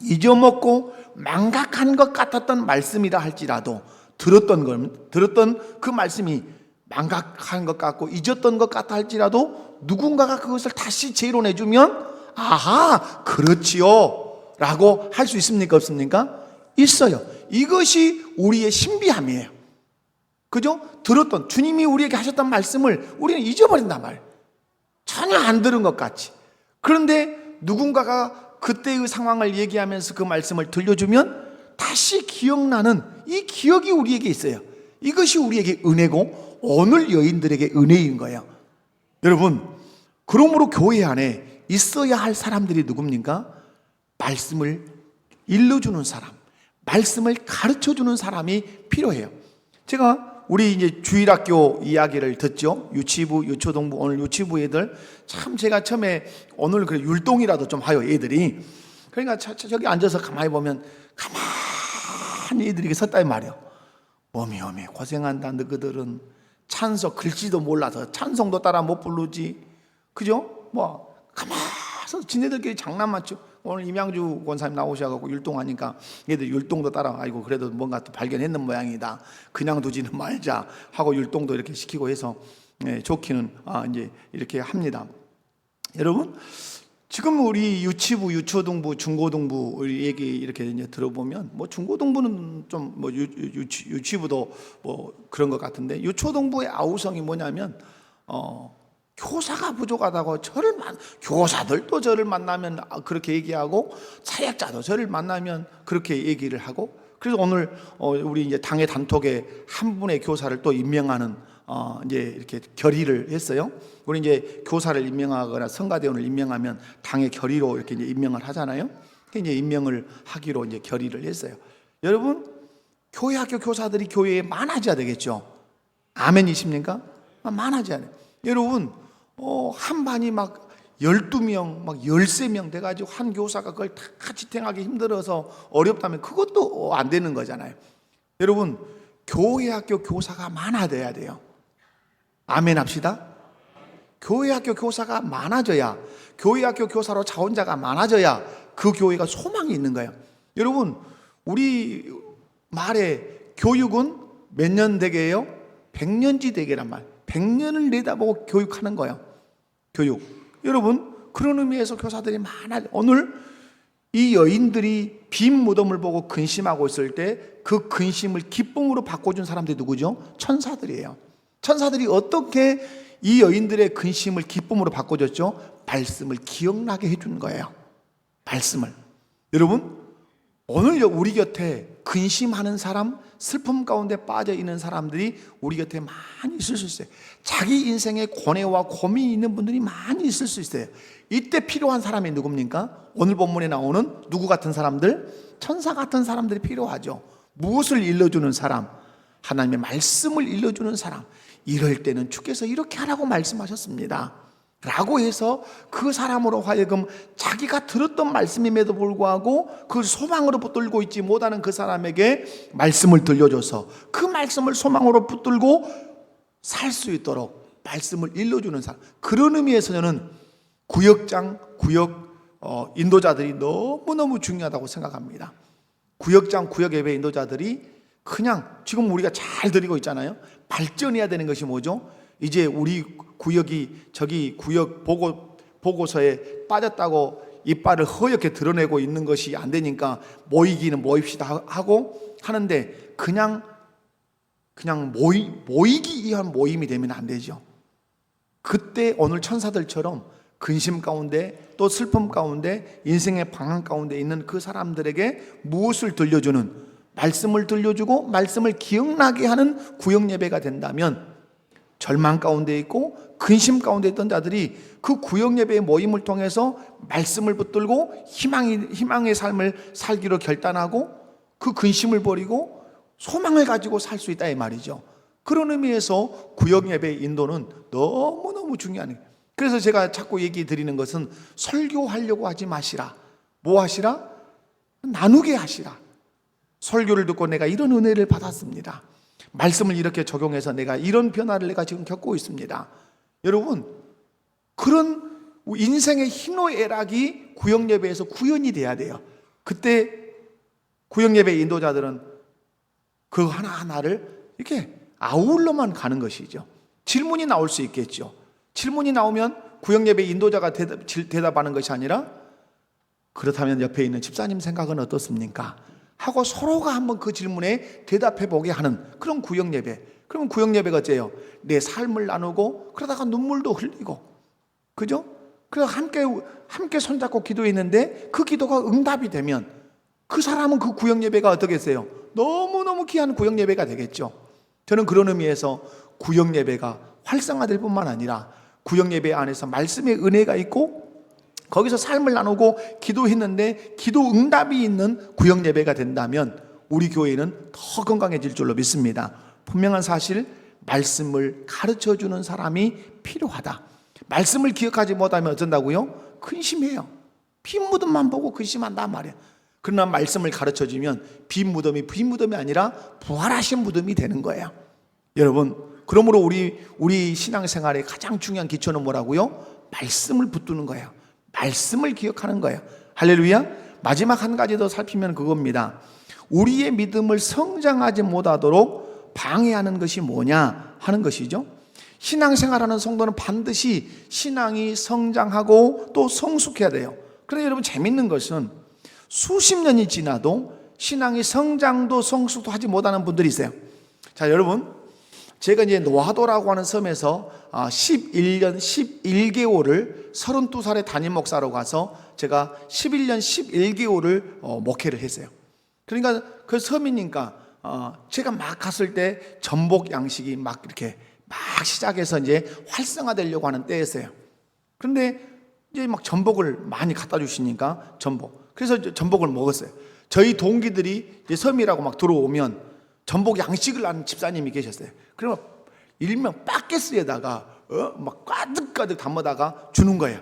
잊어먹고 망각한 것 같았던 말씀이라 할지라도 들었던 그 말씀이 망각한 것 같고 잊었던 것 같아 할지라도 누군가가 그것을 다시 재론해주면 아하, 그렇지요 라고 할 수 있습니까? 없습니까? 있어요. 이것이 우리의 신비함이에요. 그죠? 들었던 주님이 우리에게 하셨던 말씀을 우리는 잊어버린단 말이에요. 전혀 안 들은 것 같이. 그런데 누군가가 그때의 상황을 얘기하면서 그 말씀을 들려주면 다시 기억나는 이 기억이 우리에게 있어요. 이것이 우리에게 은혜고 오늘 여인들에게 은혜인 거예요. 여러분, 그러므로 교회 안에 있어야 할 사람들이 누굽니까? 말씀을 일러주는 사람, 말씀을 가르쳐주는 사람이 필요해요. 제가 우리 이제 주일학교 이야기를 듣죠. 유치부, 유초동부, 오늘 유치부 애들 참 제가 처음에 오늘 그 율동이라도 좀 하요 애들이. 그러니까 저기 앉아서 가만히 보면 가만히 애들이 이렇게 섰다 이 말이에요. 어미 고생한다 너희들은. 찬송 글씨도 몰라서 찬송도 따라 못 부르지. 그죠? 뭐 가만히 지네들끼리 장난 맞죠. 오늘 임양주 권사님 나오셔가지고 율동하니까 얘들 율동도 따라, 아이고 그래도 뭔가 또 발견했는 모양이다, 그냥 두지는 말자 하고 율동도 이렇게 시키고 해서 좋기는 이제 이렇게 합니다. 여러분, 지금 우리 유치부, 유초등부, 중고등부 우리 얘기 이렇게 이제 들어보면 뭐 중고등부는 좀 뭐 유치부도 뭐 그런 것 같은데 유초등부의 아우성이 뭐냐면 교사가 부족하다고 교사들도 저를 만나면 그렇게 얘기하고 사역자도 저를 만나면 그렇게 얘기를 하고, 그래서 오늘 우리 이제 당의 단톡에 한 분의 교사를 또 임명하는 이제 이렇게 결의를 했어요. 우리 이제 교사를 임명하거나 성가대원을 임명하면 당의 결의로 이렇게 이제 임명을 하잖아요. 이제 임명을 하기로 이제 결의를 했어요. 여러분, 교회 학교 교사들이 교회에 많아져야 되겠죠. 아멘이십니까? 많아져야 돼요. 여러분, 한 반이 막 12명, 막 13명 돼가지고 한 교사가 그걸 다 지탱하기 힘들어서 어렵다면 그것도 안 되는 거잖아요. 여러분, 교회 학교 교사가 많아져야 돼요. 아멘 합시다. 교회 학교 교사가 많아져야, 교회 학교 교사로 자원자가 많아져야 그 교회가 소망이 있는 거예요. 여러분, 우리 말에 교육은 몇 년 되게요? 100년지 되게란 말. 100년을 내다보고 교육하는 거예요. 교육. 여러분, 그런 의미에서 교사들이 많아. 오늘 이 여인들이 빈 무덤을 보고 근심하고 있을 때 그 근심을 기쁨으로 바꿔준 사람들이 누구죠? 천사들이에요. 천사들이 어떻게 이 여인들의 근심을 기쁨으로 바꿔줬죠? 말씀을 기억나게 해준 거예요. 말씀을. 여러분, 오늘 우리 곁에 근심하는 사람, 슬픔 가운데 빠져 있는 사람들이 우리 곁에 많이 있을 수 있어요. 자기 인생에 고뇌와 고민이 있는 분들이 많이 있을 수 있어요. 이때 필요한 사람이 누굽니까? 오늘 본문에 나오는 누구 같은 사람들? 천사 같은 사람들이 필요하죠. 무엇을 일러주는 사람? 하나님의 말씀을 일러주는 사람. 이럴 때는 주께서 이렇게 하라고 말씀하셨습니다 라고 해서 그 사람으로 하여금 자기가 들었던 말씀임에도 불구하고 그 소망으로 붙들고 있지 못하는 그 사람에게 말씀을 들려줘서 그 말씀을 소망으로 붙들고 살 수 있도록 말씀을 일러주는 사람. 그런 의미에서 저는 구역장, 구역 인도자들이 너무너무 중요하다고 생각합니다. 구역장, 구역 예배 인도자들이 그냥 지금 우리가 잘 드리고 있잖아요. 발전해야 되는 것이 뭐죠? 이제 우리 구역이 저기 구역 보고서에 빠졌다고 이빨을 허옇게 드러내고 있는 것이 안 되니까 모이기는 모입시다 하고 하는데 그냥 모이기 위한 모임이 되면 안 되죠. 그때 오늘 천사들처럼 근심 가운데 또 슬픔 가운데 인생의 방황 가운데 있는 그 사람들에게 무엇을 들려주는, 말씀을 들려주고 말씀을 기억나게 하는 구역 예배가 된다면 절망 가운데 있고 근심 가운데 있던 자들이 그 구역 예배의 모임을 통해서 말씀을 붙들고 희망의 삶을 살기로 결단하고 그 근심을 버리고 소망을 가지고 살 수 있다 이 말이죠. 그런 의미에서 구역 예배의 인도는 너무너무 중요한 거예요. 그래서 제가 자꾸 얘기 드리는 것은 설교하려고 하지 마시라. 뭐 하시라? 나누게 하시라. 설교를 듣고 내가 이런 은혜를 받았습니다. 말씀을 이렇게 적용해서 내가 이런 변화를 내가 지금 겪고 있습니다. 여러분, 그런 인생의 희노애락이 구역예배에서 구현이 돼야 돼요. 그때 구역예배 인도자들은 그 하나하나를 이렇게 아울러만 가는 것이죠. 질문이 나올 수 있겠죠. 질문이 나오면 구역예배 인도자가 대답하는 것이 아니라 그렇다면 옆에 있는 집사님 생각은 어떻습니까? 하고 서로가 한번 그 질문에 대답해 보게 하는 그런 구역 예배. 그러면 구역 예배가 어째요? 내 삶을 나누고 그러다가 눈물도 흘리고, 그죠? 그래서 함께 손잡고 기도했는데 그 기도가 응답이 되면 그 사람은 그 구역 예배가 어떻겠어요? 너무너무 귀한 구역 예배가 되겠죠. 저는 그런 의미에서 구역 예배가 활성화될 뿐만 아니라 구역 예배 안에서 말씀의 은혜가 있고 거기서 삶을 나누고 기도했는데 기도 응답이 있는 구역 예배가 된다면 우리 교회는 더 건강해질 줄로 믿습니다. 분명한 사실, 말씀을 가르쳐주는 사람이 필요하다. 말씀을 기억하지 못하면 어쩐다고요? 근심해요. 빈 무덤만 보고 근심한단 말이에요. 그러나 말씀을 가르쳐주면 빈 무덤이 아니라 부활하신 무덤이 되는 거예요. 여러분, 그러므로 우리 신앙생활의 가장 중요한 기초는 뭐라고요? 말씀을 붙드는 거예요. 말씀을 기억하는 거예요. 할렐루야. 마지막 한 가지 더 살피면 그겁니다. 우리의 믿음을 성장하지 못하도록 방해하는 것이 뭐냐 하는 것이죠. 신앙생활하는 성도는 반드시 신앙이 성장하고 또 성숙해야 돼요. 그런데 여러분, 재밌는 것은 수십 년이 지나도 신앙이 성장도 성숙도 하지 못하는 분들이 있어요. 자, 여러분, 제가 이제 노하도라고 하는 섬에서 11년 11개월을 32살의 담임 목사로 가서 제가 11년 11개월을 목회를 했어요. 그러니까 그 섬이니까 제가 막 갔을 때 전복 양식이 막 이렇게 막 시작해서 이제 활성화되려고 하는 때였어요. 그런데 이제 막 전복을 많이 갖다 주시니까 그래서 전복을 먹었어요. 저희 동기들이 이제 섬이라고 막 들어오면 전복 양식을 하는 집사님이 계셨어요. 그러면 일명 바켓스에다가 막 가득가득 담아다가 주는 거예요.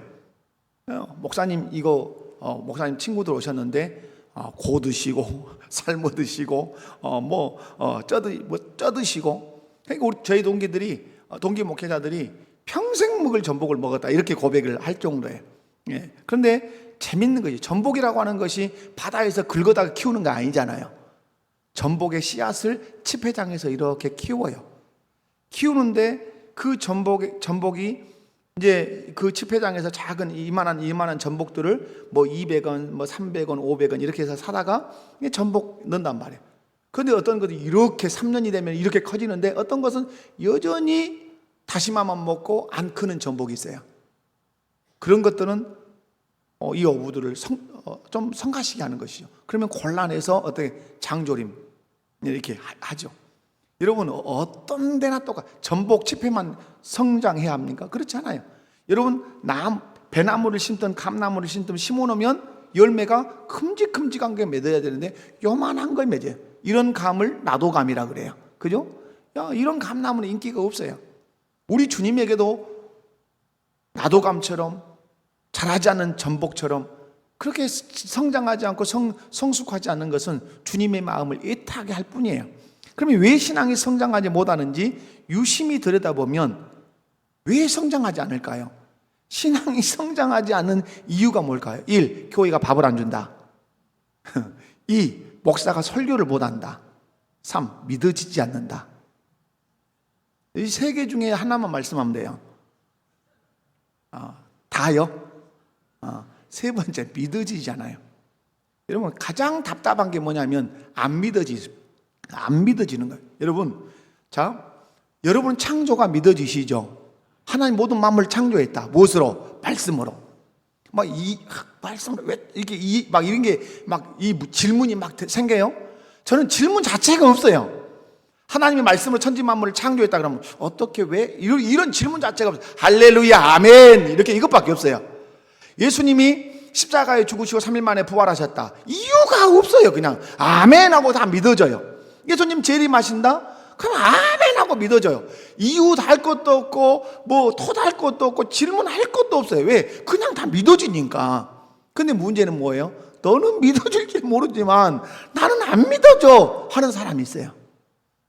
목사님 이거 목사님 친구들 오셨는데 고 드시고 삶아 드시고 쪄 드시고. 그러니까 우리 저희 동기 목회자들이 평생 먹을 전복을 먹었다 이렇게 고백을 할 정도예요. 예. 그런데 재밌는 거지. 전복이라고 하는 것이 바다에서 긁어다가 키우는 거 아니잖아요. 전복의 씨앗을 집회장에서 이렇게 키워요. 키우는데 그 전복이 이제 그 집회장에서 작은 이만한 전복들을 뭐 200원, 뭐 300원, 500원 이렇게 해서 사다가 전복 넣는단 말이에요. 그런데 어떤 것이 이렇게 3년이 되면 이렇게 커지는데 어떤 것은 여전히 다시마만 먹고 안 크는 전복이 있어요. 그런 것들은 이 어부들을 좀 성가시게 하는 것이죠. 그러면 곤란해서 어떻게 장조림 이렇게 하죠. 여러분, 어떤 데나 전복 지폐만 성장해야 합니까? 그렇지 않아요. 여러분, 배나무를 심든 감나무를 심든 심어놓으면 열매가 큼직큼직한 게 맺어야 되는데 요만한 걸 맺어요. 이런 감을 나도감이라 그래요. 그죠? 이런 감나무는 인기가 없어요. 우리 주님에게도 나도감처럼 자라지 않는 전복처럼 그렇게 성장하지 않고 성숙하지 않는 것은 주님의 마음을 애타게 할 뿐이에요. 그러면 왜 신앙이 성장하지 못하는지 유심히 들여다보면 왜 성장하지 않을까요? 신앙이 성장하지 않는 이유가 뭘까요? 1. 교회가 밥을 안 준다. 2. 목사가 설교를 못한다. 3. 믿어지지 않는다. 이 세 개 중에 하나만 말씀하면 돼요. 다요? 세 번째, 믿어지잖아요. 여러분, 가장 답답한 게 뭐냐면 안 믿어지는 거예요. 여러분, 여러분 창조가 믿어지시죠? 하나님 모든 만물을 창조했다. 무엇으로? 말씀으로. 말씀으로 왜 이렇게 이런 게 이 질문이 막 생겨요? 저는 질문 자체가 없어요. 하나님의 말씀으로 천지 만물을 창조했다 그러면 어떻게 왜 이런 질문 자체가 없어요. 할렐루야, 아멘 이렇게 이것밖에 없어요. 예수님이 십자가에 죽으시고 3일 만에 부활하셨다. 이유가 없어요. 그냥 아멘하고 다 믿어져요. 예수님 재림하신다? 그럼 아멘하고 믿어져요. 이유할 것도 없고 토달 것도 없고 질문할 것도 없어요. 왜? 그냥 다 믿어지니까. 근데 문제는 뭐예요? 너는 믿어질지 모르지만 나는 안 믿어져 하는 사람이 있어요.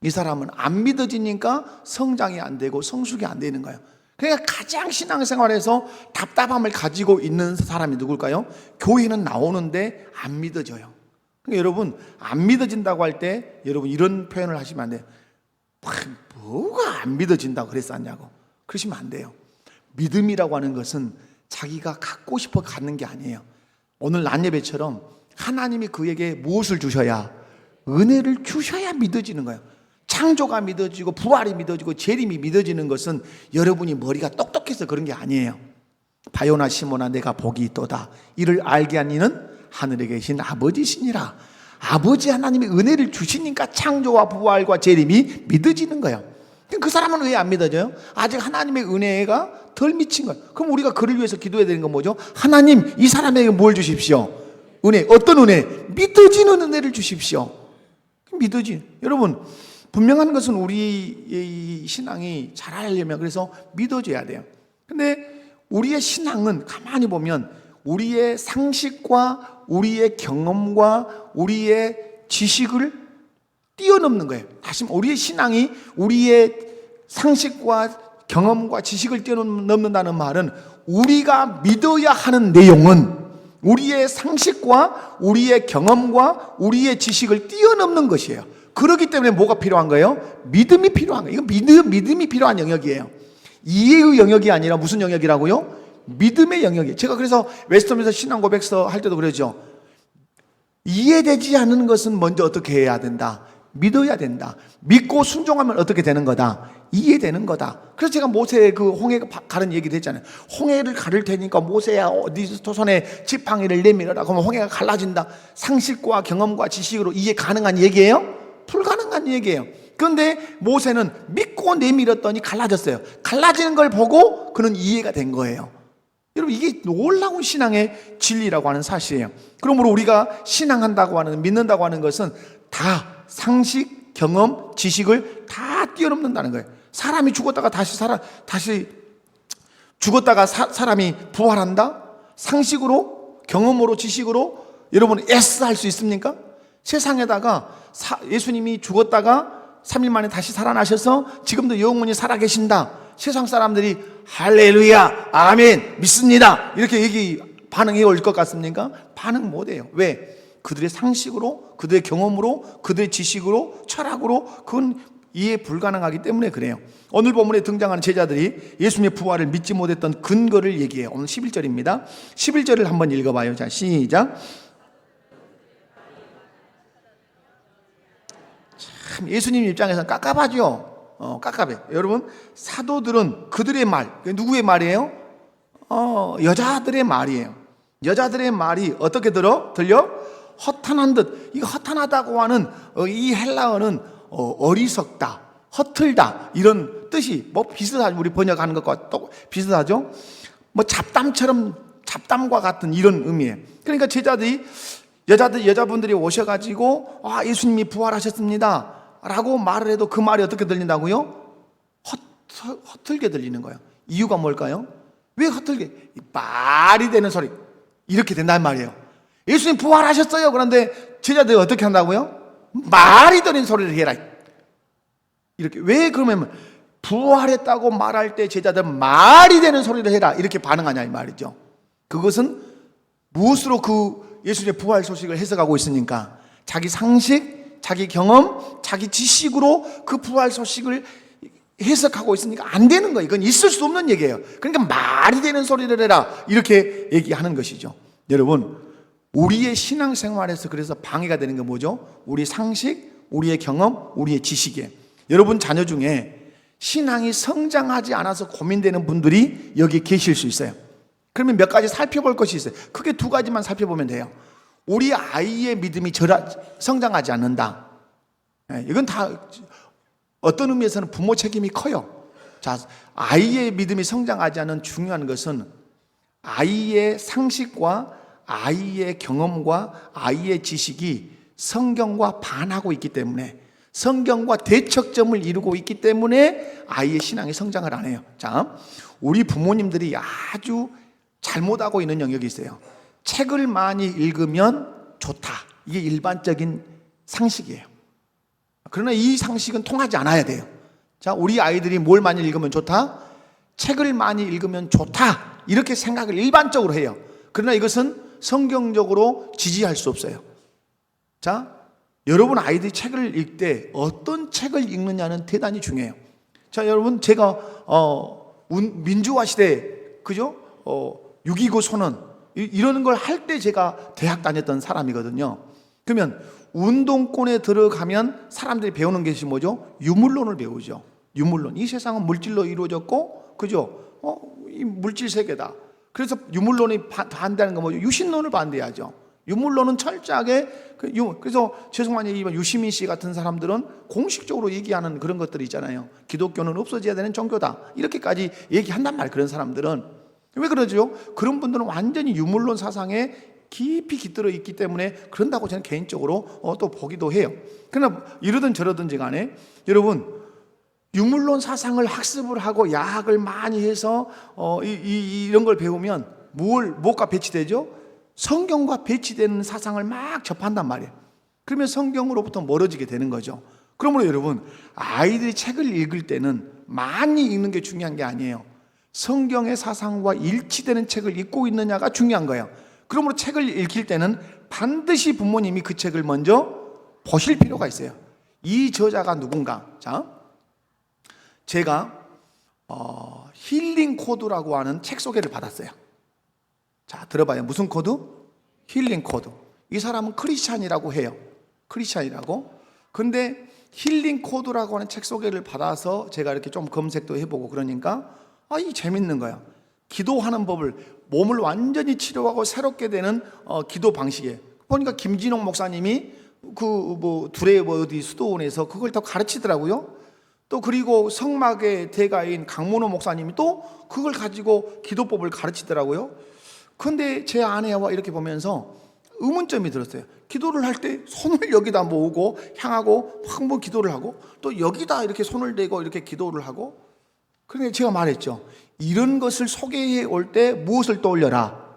이 사람은 안 믿어지니까 성장이 안 되고 성숙이 안 되는 거예요. 그러니까 가장 신앙생활에서 답답함을 가지고 있는 사람이 누굴까요? 교회는 나오는데 안 믿어져요. 그러니까 여러분, 안 믿어진다고 할 때 여러분 이런 표현을 하시면 안 돼요. 뭐가 안 믿어진다고 그랬었냐고 그러시면 안 돼요. 믿음이라고 하는 것은 자기가 갖고 싶어 갖는 게 아니에요. 오늘 낮 예배처럼 하나님이 그에게 무엇을 주셔야? 은혜를 주셔야 믿어지는 거예요. 창조가 믿어지고 부활이 믿어지고 재림이 믿어지는 것은 여러분이 머리가 똑똑해서 그런 게 아니에요. 바요나 시모나 내가 복이 있도다. 이를 알게 한 이는 하늘에 계신 아버지시니라. 아버지 하나님이 은혜를 주시니까 창조와 부활과 재림이 믿어지는 거예요. 그 사람은 왜 안 믿어져요? 아직 하나님의 은혜가 덜 미친 거예요. 그럼 우리가 그를 위해서 기도해야 되는 건 뭐죠? 하나님, 이 사람에게 뭘 주십시오? 은혜. 어떤 은혜? 믿어지는 은혜를 주십시오. 믿어지. 여러분, 분명한 것은 우리의 신앙이 잘하려면 그래서 믿어져야 돼요. 근데 우리의 신앙은 가만히 보면 우리의 상식과 우리의 경험과 우리의 지식을 뛰어넘는 거예요. 다시 우리의 신앙이 우리의 상식과 경험과 지식을 뛰어넘는다는 말은 우리가 믿어야 하는 내용은 우리의 상식과 우리의 경험과 우리의 지식을 뛰어넘는 것이에요. 그렇기 때문에 뭐가 필요한 거예요? 믿음이 필요한 거예요. 이거 믿음이 필요한 영역이에요. 이해의 영역이 아니라 무슨 영역이라고요? 믿음의 영역이에요. 제가 그래서 웨스턴에서 신앙 고백서 할 때도 그러죠. 이해되지 않는 것은 먼저 어떻게 해야 된다? 믿어야 된다. 믿고 순종하면 어떻게 되는 거다? 이해되는 거다. 그래서 제가 모세의 그 홍해 가른 얘기도 했잖아요. 홍해를 가를 테니까 모세야 네 손에 지팡이를 내밀어라. 그러면 홍해가 갈라진다. 상식과 경험과 지식으로 이해 가능한 얘기예요? 불가능한 얘기예요. 그런데 모세는 믿고 내밀었더니 갈라졌어요. 갈라지는 걸 보고 그는 이해가 된 거예요. 여러분, 이게 놀라운 신앙의 진리라고 하는 사실이에요. 그러므로 우리가 신앙한다고 하는, 믿는다고 하는 것은 다 상식, 경험, 지식을 다 뛰어넘는다는 거예요. 사람이 죽었다가 다시 죽었다가 사람이 부활한다? 상식으로, 경험으로, 지식으로 여러분 S 할 수 있습니까? 세상에다가 예수님이 죽었다가 3일 만에 다시 살아나셔서 지금도 영원히 살아계신다. 세상 사람들이 할렐루야, 아멘, 믿습니다. 이렇게 반응해 올 것 같습니까? 반응 못해요. 왜? 그들의 상식으로, 그들의 경험으로, 그들의 지식으로, 철학으로 그건 이해 불가능하기 때문에 그래요. 오늘 본문에 등장하는 제자들이 예수님의 부활을 믿지 못했던 근거를 얘기해요. 오늘 11절입니다. 11절을 한번 읽어봐요. 자, 시작. 참 예수님 입장에서는 깝깝하죠. 깝깝해. 여러분, 사도들은 그들의 말, 누구의 말이에요? 여자들의 말이에요. 여자들의 말이 어떻게 들려? 허탄한 듯. 이거 허탄하다고 하는 이 헬라어는 어리석다, 허틀다 이런 뜻이 뭐 비슷하죠. 우리 번역하는 것과 또 비슷하죠. 뭐 잡담과 같은 이런 의미예요. 그러니까 여자분들이 오셔가지고 예수님이 부활하셨습니다 라고 말을 해도 그 말이 어떻게 들린다고요? 허틀게 들리는 거예요. 이유가 뭘까요? 왜 허틀게? 말이 되는 소리 이렇게 된다는 말이에요. 예수님 부활하셨어요. 그런데 제자들이 어떻게 한다고요? 말이 되는 소리를 해라. 이렇게. 왜 그러면 부활했다고 말할 때 제자들 말이 되는 소리를 해라 이렇게 반응하냐 이 말이죠. 그것은 무엇으로 그 예수님의 부활 소식을 해석하고 있으니까 자기 상식, 자기 경험, 자기 지식으로 그 부활 소식을 해석하고 있으니까 안 되는 거예요. 이건 있을 수 없는 얘기예요. 그러니까 말이 되는 소리를 해라 이렇게 얘기하는 것이죠. 여러분, 우리의 신앙생활에서 그래서 방해가 되는 게 뭐죠? 우리 상식, 우리의 경험, 우리의 지식이에요. 여러분 자녀 중에 신앙이 성장하지 않아서 고민되는 분들이 여기 계실 수 있어요. 그러면 몇 가지 살펴볼 것이 있어요. 크게 두 가지만 살펴보면 돼요. 우리 아이의 믿음이 성장하지 않는다. 이건 다 어떤 의미에서는 부모 책임이 커요. 자, 아이의 믿음이 성장하지 않는 중요한 것은 아이의 상식과 아이의 경험과 아이의 지식이 성경과 반하고 있기 때문에, 성경과 대척점을 이루고 있기 때문에 아이의 신앙이 성장을 안 해요. 자, 우리 부모님들이 아주 잘못하고 있는 영역이 있어요. 책을 많이 읽으면 좋다. 이게 일반적인 상식이에요. 그러나 이 상식은 통하지 않아야 돼요. 자, 우리 아이들이 뭘 많이 읽으면 좋다? 책을 많이 읽으면 좋다. 이렇게 생각을 일반적으로 해요. 그러나 이것은 성경적으로 지지할 수 없어요. 자, 여러분 아이들이 책을 읽을 때 어떤 책을 읽느냐는 대단히 중요해요. 자, 여러분 제가 민주화 시대 그죠? 6.29 선언 이런 걸 할 때 제가 대학 다녔던 사람이거든요. 그러면 운동권에 들어가면 사람들이 배우는 것이 뭐죠? 유물론을 배우죠. 유물론. 이 세상은 물질로 이루어졌고, 그죠? 이 물질 세계다. 그래서 유물론이 반대하는 건 뭐죠? 유신론을 반대하죠. 유물론은 철저하게 그래서 죄송하니 유시민 씨 같은 사람들은 공식적으로 얘기하는 그런 것들이 있잖아요. 기독교는 없어져야 되는 종교다. 이렇게까지 얘기한단 말이에요. 그런 사람들은. 왜 그러죠? 그런 분들은 완전히 유물론 사상에 깊이 깃들어 있기 때문에 그런다고 저는 개인적으로 또 보기도 해요. 그러나 이러든 저러든지 간에 여러분, 유물론 사상을 학습을 하고 야학을 많이 해서 이런 걸 배우면 뭐가 배치되죠? 성경과 배치되는 사상을 막 접한단 말이에요. 그러면 성경으로부터 멀어지게 되는 거죠. 그러므로 여러분, 아이들이 책을 읽을 때는 많이 읽는 게 중요한 게 아니에요. 성경의 사상과 일치되는 책을 읽고 있느냐가 중요한 거예요. 그러므로 책을 읽힐 때는 반드시 부모님이 그 책을 먼저 보실 필요가 있어요. 이 저자가 누군가. 자, 제가 힐링 코드라고 하는 책 소개를 받았어요. 자, 들어봐요. 무슨 코드? 힐링 코드. 이 사람은 크리스찬이라고 해요. 크리스찬이라고. 근데 힐링 코드라고 하는 책 소개를 받아서 제가 이렇게 좀 검색도 해보고 그러니까 이 재밌는 거야. 기도하는 법을, 몸을 완전히 치료하고 새롭게 되는 기도 방식이에요. 보니까 김진홍 목사님이 둘의 어디 수도원에서 그걸 더 가르치더라고요. 또 그리고 성막의 대가인 강문호 목사님이 또 그걸 가지고 기도법을 가르치더라고요. 근데 제 아내와 이렇게 보면서 의문점이 들었어요. 기도를 할 때 손을 여기다 모으고 향하고 한번 기도를 하고 또 여기다 이렇게 손을 대고 이렇게 기도를 하고, 그러니까 제가 말했죠. 이런 것을 소개해 올 때 무엇을 떠올려라?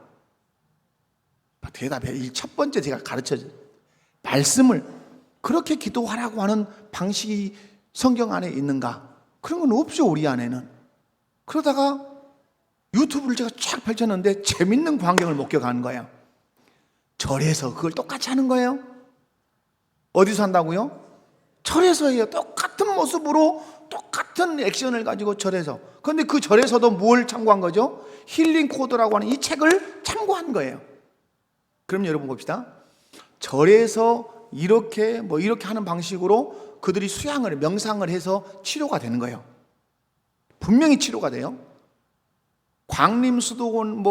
대답해. 첫 번째 제가 가르쳐줘요. 말씀을. 그렇게 기도하라고 하는 방식이 성경 안에 있는가? 그런 건 없죠, 우리 안에는. 그러다가 유튜브를 제가 쫙 펼쳤는데 재밌는 광경을 목격하는 거예요. 절에서 그걸 똑같이 하는 거예요. 어디서 한다고요? 절에서 해요. 똑같은 모습으로 똑같은 액션을 가지고 절에서. 그런데 그 절에서도 뭘 참고한 거죠? 힐링 코드라고 하는 이 책을 참고한 거예요. 그럼 여러분 봅시다. 절에서 이렇게 하는 방식으로 그들이 수양을, 명상을 해서 치료가 되는 거예요. 분명히 치료가 돼요. 광림수도원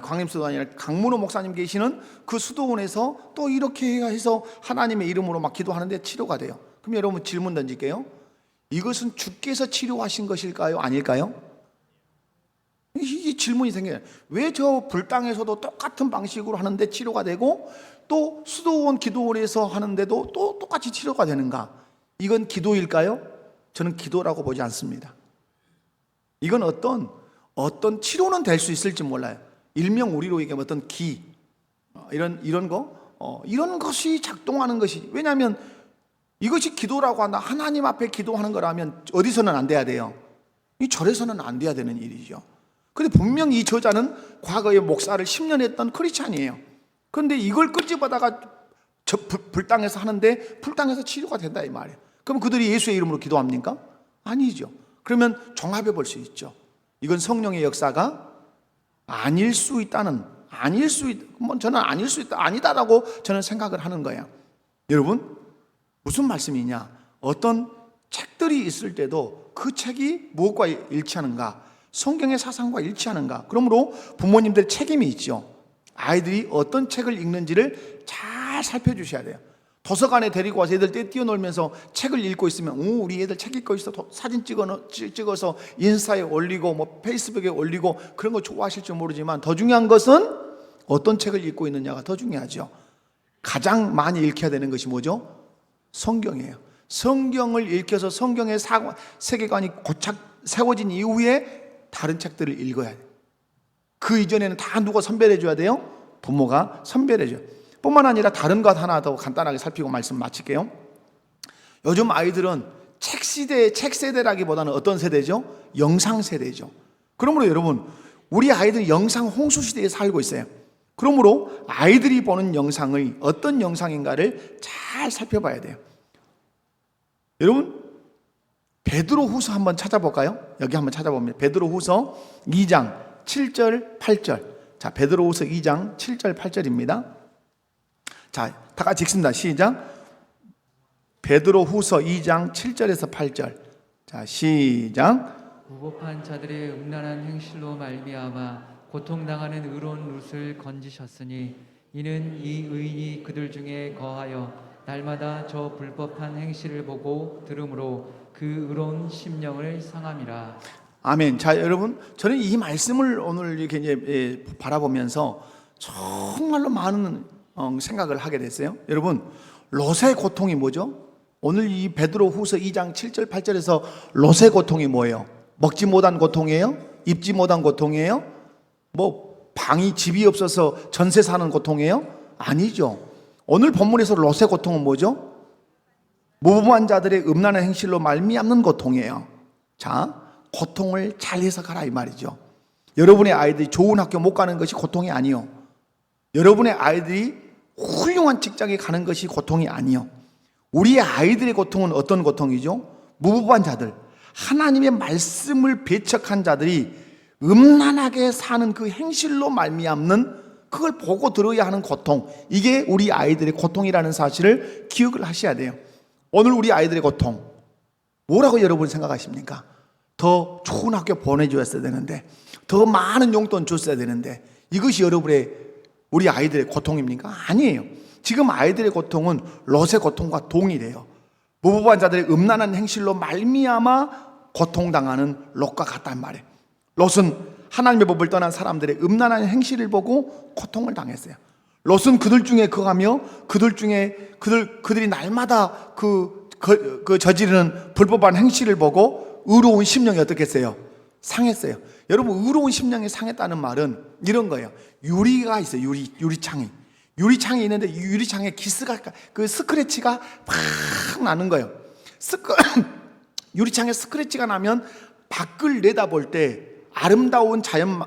광림수도원이 아니라 강문호 목사님 계시는 그 수도원에서 또 이렇게 해서 하나님의 이름으로 막 기도하는데 치료가 돼요. 그럼 여러분 질문 던질게요. 이것은 주께서 치료하신 것일까요? 아닐까요? 이 질문이 생겨요. 왜 저 불당에서도 똑같은 방식으로 하는데 치료가 되고 또 수도원 기도원에서 하는데도 또 똑같이 치료가 되는가? 이건 기도일까요? 저는 기도라고 보지 않습니다. 이건 어떤 치료는 될 수 있을지 몰라요. 일명 우리로 얘기하면 어떤 이런 것이 작동하는 것이, 왜냐하면 이것이 기도라고 한다. 하나님 앞에 기도하는 거라면 어디서는 안 돼야 돼요? 이 절에서는 안 돼야 되는 일이죠. 근데 분명 이 저자는 과거에 목사를 10년 했던 크리스찬이에요. 그런데 이걸 끄집어다가 불당에서 하는데 불당에서 치료가 된다 이 말이에요. 그럼 그들이 예수의 이름으로 기도합니까? 아니죠. 그러면 종합해 볼 수 있죠. 이건 성령의 역사가 아닐 수 있다. 저는 아닐 수 있다, 아니다라고 저는 생각을 하는 거예요. 여러분, 무슨 말씀이냐? 어떤 책들이 있을 때도 그 책이 무엇과 일치하는가? 성경의 사상과 일치하는가? 그러므로 부모님들 책임이 있죠. 아이들이 어떤 책을 읽는지를 잘 살펴주셔야 돼요. 도서관에 데리고 와서 애들 뛰어놀면서 책을 읽고 있으면 우리 애들 책 읽고 있어, 사진 찍어서 인스타에 올리고 페이스북에 올리고 그런 거 좋아하실지 모르지만 더 중요한 것은 어떤 책을 읽고 있느냐가 더 중요하죠. 가장 많이 읽혀야 되는 것이 뭐죠? 성경이에요. 성경을 읽혀서 성경의 세계관이 고착 세워진 이후에 다른 책들을 읽어야 돼요. 그 이전에는 다 누가 선별해 줘야 돼요? 부모가 선별해 줘요. 뿐만 아니라 다른 것 하나 더 간단하게 살피고 말씀 마칠게요. 요즘 아이들은 책 세대라기보다는 어떤 세대죠? 영상 세대죠. 그러므로 여러분, 우리 아이들이 영상 홍수 시대에 살고 있어요. 그러므로 아이들이 보는 영상의 어떤 영상인가를 잘 살펴봐야 돼요. 여러분, 베드로후서 한번 찾아볼까요? 여기 한번 찾아보면 베드로후서 2장 7절 8절. 자, 베드로후서 2장 7절 8절입니다. 자, 다 같이 읽습니다. 시작. 베드로후서 2장 7절에서 8절. 자, 시작. 무법한 자들의 음란한 행실로 말미암아 고통당하는 의로운 룻을 건지셨으니 이는 이 의인이 그들 중에 거하여 날마다 저 불법한 행실을 보고 들음으로 그 의로운 심령을 상함이라. 아멘. 자, 여러분, 저는 이 말씀을 오늘 이렇게 이제 바라보면서 정말로 많은 생각을 하게 됐어요. 여러분, 롯의 고통이 뭐죠? 오늘 이 베드로후서 2장 7절 8절에서 롯의 고통이 뭐예요? 먹지 못한 고통이에요? 입지 못한 고통이에요? 뭐 방이 집이 없어서 전세 사는 고통이에요? 아니죠. 오늘 본문에서 롯의 고통은 뭐죠? 무법한 자들의 음란한 행실로 말미암는 고통이에요. 자, 고통을 잘 해석하라 이 말이죠. 여러분의 아이들이 좋은 학교 못 가는 것이 고통이 아니요. 여러분의 아이들이 훌륭한 직장에 가는 것이 고통이 아니요. 우리의 아이들의 고통은 어떤 고통이죠? 무법한 자들, 하나님의 말씀을 배척한 자들이 음란하게 사는 그 행실로 말미암는, 그걸 보고 들어야 하는 고통, 이게 우리 아이들의 고통이라는 사실을 기억을 하셔야 돼요. 오늘 우리 아이들의 고통 뭐라고 여러분 생각하십니까? 더 좋은 학교 보내주었어야 되는데, 더 많은 용돈 줬어야 되는데, 이것이 여러분의 우리 아이들의 고통입니까? 아니에요. 지금 아이들의 고통은 롯의 고통과 동일해요. 무법한 자들의 음란한 행실로 말미암아 고통당하는 롯과 같단 말이에요. 롯은 하나님의 법을 떠난 사람들의 음란한 행실을 보고 고통을 당했어요. 롯은 그들 중에 거하며 그들 중에 그들이 날마다 그 저지르는 불법한 행실을 보고 의로운 심령이 어떻겠어요? 상했어요. 여러분, 의로운 심령이 상했다는 말은 이런 거예요. 유리가 있어요. 유리창이 있는데 이 유리창에 기스가, 그 스크래치가 팍 나는 거예요. 유리창에 스크래치가 나면 밖을 내다볼 때 아름다운 자연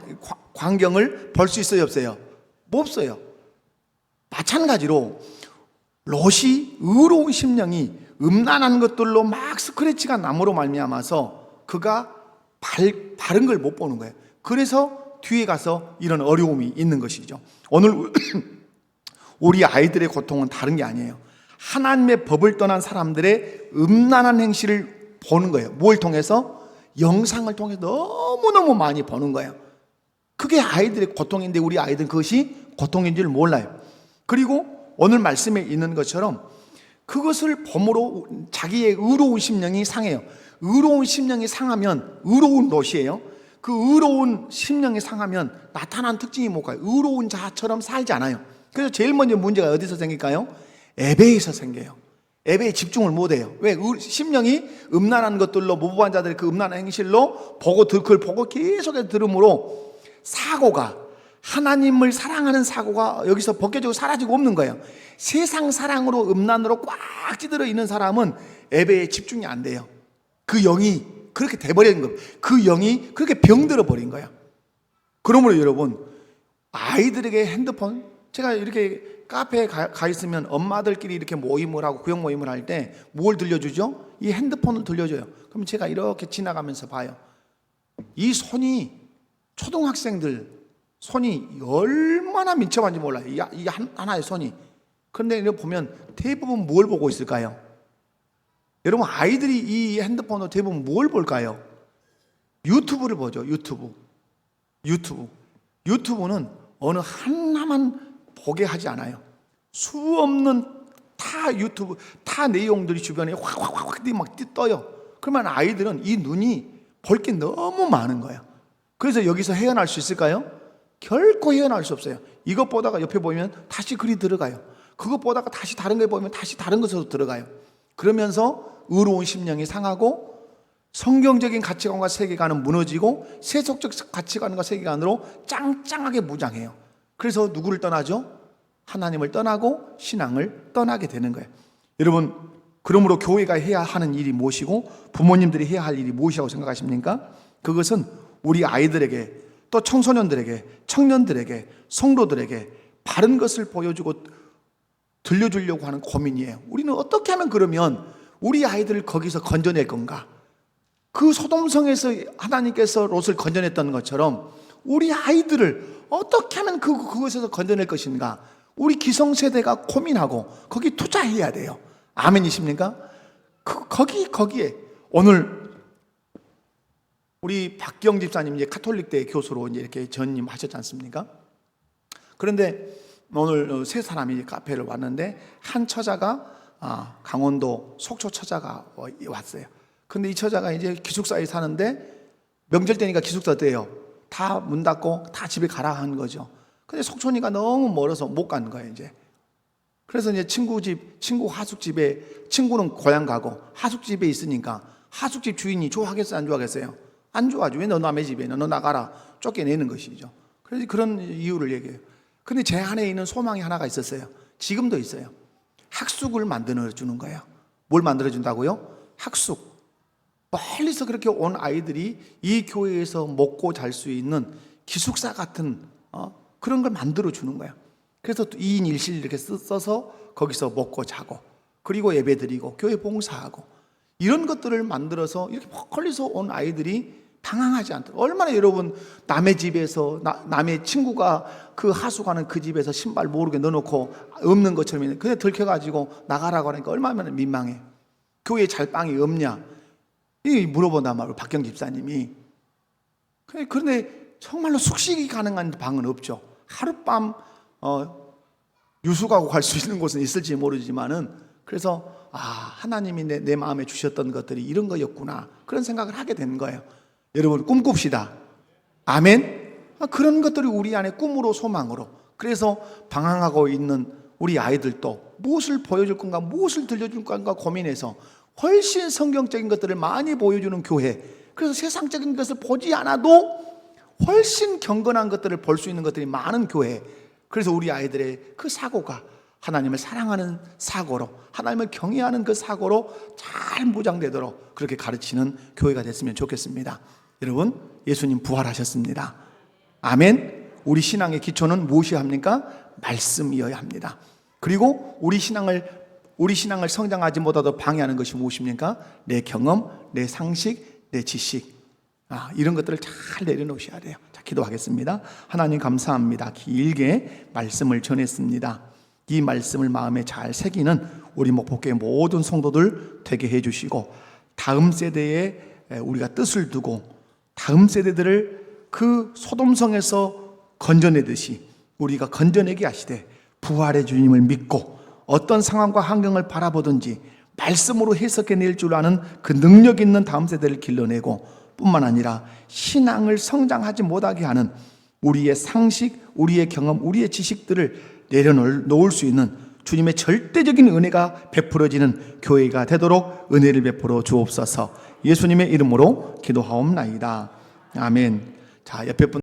광경을 볼 수 있어요, 없어요? 없어요. 마찬가지로 롯이 의로운 심령이 음란한 것들로 막 스크래치가 남으로 말미암아서 그가 바른 걸 못 보는 거예요. 그래서 뒤에 가서 이런 어려움이 있는 것이죠. 오늘 우리 아이들의 고통은 다른 게 아니에요. 하나님의 법을 떠난 사람들의 음란한 행실을 보는 거예요. 뭘 통해서? 영상을 통해서 너무너무 많이 보는 거예요. 그게 아이들의 고통인데 우리 아이들은 그것이 고통인 줄 몰라요. 그리고 오늘 말씀에 있는 것처럼 그것을 범으로 자기의 의로운 심령이 상해요. 의로운 심령이 상하면 의로운 롯이에요. 그 의로운 심령이 상하면 나타난 특징이 뭘까요? 의로운 자처럼 살지 않아요. 그래서 제일 먼저 문제가 어디서 생길까요? 예배에서 생겨요. 예배에 집중을 못해요. 왜? 심령이 음란한 것들로, 무법한 자들의 그 음란한 행실로 그걸 보고 계속해서 들음으로 사고가, 하나님을 사랑하는 사고가 여기서 벗겨지고 사라지고 없는 거예요. 세상 사랑으로 음란으로 꽉 찌들어 있는 사람은 예배에 집중이 안 돼요. 그 영이 그렇게 돼버린 거예요. 그 영이 그렇게 병들어 버린 거예요. 그러므로 여러분, 아이들에게 핸드폰, 제가 이렇게 카페에 가 있으면 엄마들끼리 이렇게 모임을 하고 구역 모임을 할 때 뭘 들려주죠? 이 핸드폰을 들려줘요. 그럼 제가 이렇게 지나가면서 봐요. 이 손이, 초등학생들 손이 얼마나 민첩한지 몰라요. 이 하나의 손이. 그런데 이렇게 보면 대부분 뭘 보고 있을까요? 여러분, 아이들이 이 핸드폰으로 대부분 뭘 볼까요? 유튜브를 보죠. 유튜브는 어느 하나만 보게 하지 않아요. 수없는 타 내용들이 주변에 확 막 떠요. 그러면 아이들은 이 눈이 볼 게 너무 많은 거예요. 그래서 여기서 헤어날 수 있을까요? 결코 헤어날 수 없어요. 이것 보다가 옆에 보면 다시 글이 들어가요. 그것 보다가 다시 다른 거 보면 다시 다른 것으로 들어가요. 그러면서 의로운 심령이 상하고 성경적인 가치관과 세계관은 무너지고 세속적 가치관과 세계관으로 짱짱하게 무장해요. 그래서 누구를 떠나죠? 하나님을 떠나고 신앙을 떠나게 되는 거예요. 여러분, 그러므로 교회가 해야 하는 일이 무엇이고 부모님들이 해야 할 일이 무엇이라고 생각하십니까? 그것은 우리 아이들에게, 또 청소년들에게, 청년들에게, 성도들에게 바른 것을 보여주고 들려주려고 하는 고민이에요. 우리는 어떻게 하면 그러면 우리 아이들을 거기서 건져낼 건가? 그 소돔성에서 하나님께서 롯을 건져냈던 것처럼 우리 아이들을 어떻게 하면 그것에서 건져낼 것인가, 우리 기성세대가 고민하고 거기 투자해야 돼요. 아멘이십니까? 거기에 오늘 우리 박경 집사님 이제 카톨릭대 교수로 이제 이렇게 전임하셨지 않습니까? 그런데 오늘 세 사람이 카페를 왔는데 한 처자가 강원도 속초 처자가 왔어요. 근데 이 처자가 이제 기숙사에 사는데 명절 때니까 기숙사 때요. 다 문 닫고 다 집에 가라 한 거죠. 근데 속초니까 너무 멀어서 못 간 거예요, 이제. 그래서 이제 친구 하숙집에, 친구는 고향 가고 하숙집에 있으니까 하숙집 주인이 좋아하겠어요, 안 좋아하겠어요? 안 좋아하죠. 왜 너 남의 집에 너 나가라, 쫓겨내는 것이죠. 그래서 그런 이유를 얘기해요. 근데 제 안에 있는 소망이 하나가 있었어요. 지금도 있어요. 학숙을 만들어 주는 거예요. 뭘 만들어 준다고요? 학숙. 멀리서 그렇게 온 아이들이 이 교회에서 먹고 잘 수 있는 기숙사 같은 그런 걸 만들어 주는 거예요. 그래서 2인 1실 이렇게 써서 거기서 먹고 자고, 그리고 예배 드리고 교회 봉사하고, 이런 것들을 만들어서 이렇게 멀리서 온 아이들이 방황하지 않도록. 얼마나 여러분 남의 집에서 남의 친구가 그 하숙하는 그 집에서 신발 모르게 넣어놓고 없는 것처럼 그냥 들켜가지고 나가라고 하니까 얼마나 민망해. 교회에 잘 방이 없냐 이 물어본단 말이에요, 박경 집사님이. 그런데 정말로 숙식이 가능한 방은 없죠. 하룻밤 유숙하고 갈 수 있는 곳은 있을지 모르지만은, 그래서 하나님이 내 마음에 주셨던 것들이 이런 거였구나, 그런 생각을 하게 된 거예요. 여러분 꿈꿉시다. 아멘. 그런 것들이 우리 안에 꿈으로 소망으로. 그래서 방황하고 있는 우리 아이들도 무엇을 보여줄 건가, 무엇을 들려줄 건가 고민해서 훨씬 성경적인 것들을 많이 보여주는 교회. 그래서 세상적인 것을 보지 않아도 훨씬 경건한 것들을 볼 수 있는 것들이 많은 교회. 그래서 우리 아이들의 그 사고가 하나님을 사랑하는 사고로, 하나님을 경외하는 그 사고로 잘 무장되도록 그렇게 가르치는 교회가 됐으면 좋겠습니다. 여러분, 예수님 부활하셨습니다. 아멘. 우리 신앙의 기초는 무엇이어야 합니까? 말씀이어야 합니다. 그리고 우리 신앙을 성장하지 못하도록 방해하는 것이 무엇입니까? 내 경험, 내 상식, 내 지식. 이런 것들을 잘 내려놓으셔야 돼요. 자, 기도하겠습니다. 하나님 감사합니다. 길게 말씀을 전했습니다. 이 말씀을 마음에 잘 새기는 우리 목포교회 모든 성도들 되게 해주시고, 다음 세대에 우리가 뜻을 두고 다음 세대들을 그 소돔성에서 건져내듯이 우리가 건져내게 하시되, 부활의 주님을 믿고 어떤 상황과 환경을 바라보든지 말씀으로 해석해낼 줄 아는 그 능력 있는 다음 세대를 길러내고, 뿐만 아니라 신앙을 성장하지 못하게 하는 우리의 상식, 우리의 경험, 우리의 지식들을 내려놓을 수 있는 주님의 절대적인 은혜가 베풀어지는 교회가 되도록 은혜를 베풀어 주옵소서. 예수님의 이름으로 기도하옵나이다. 아멘. 자, 옆에 분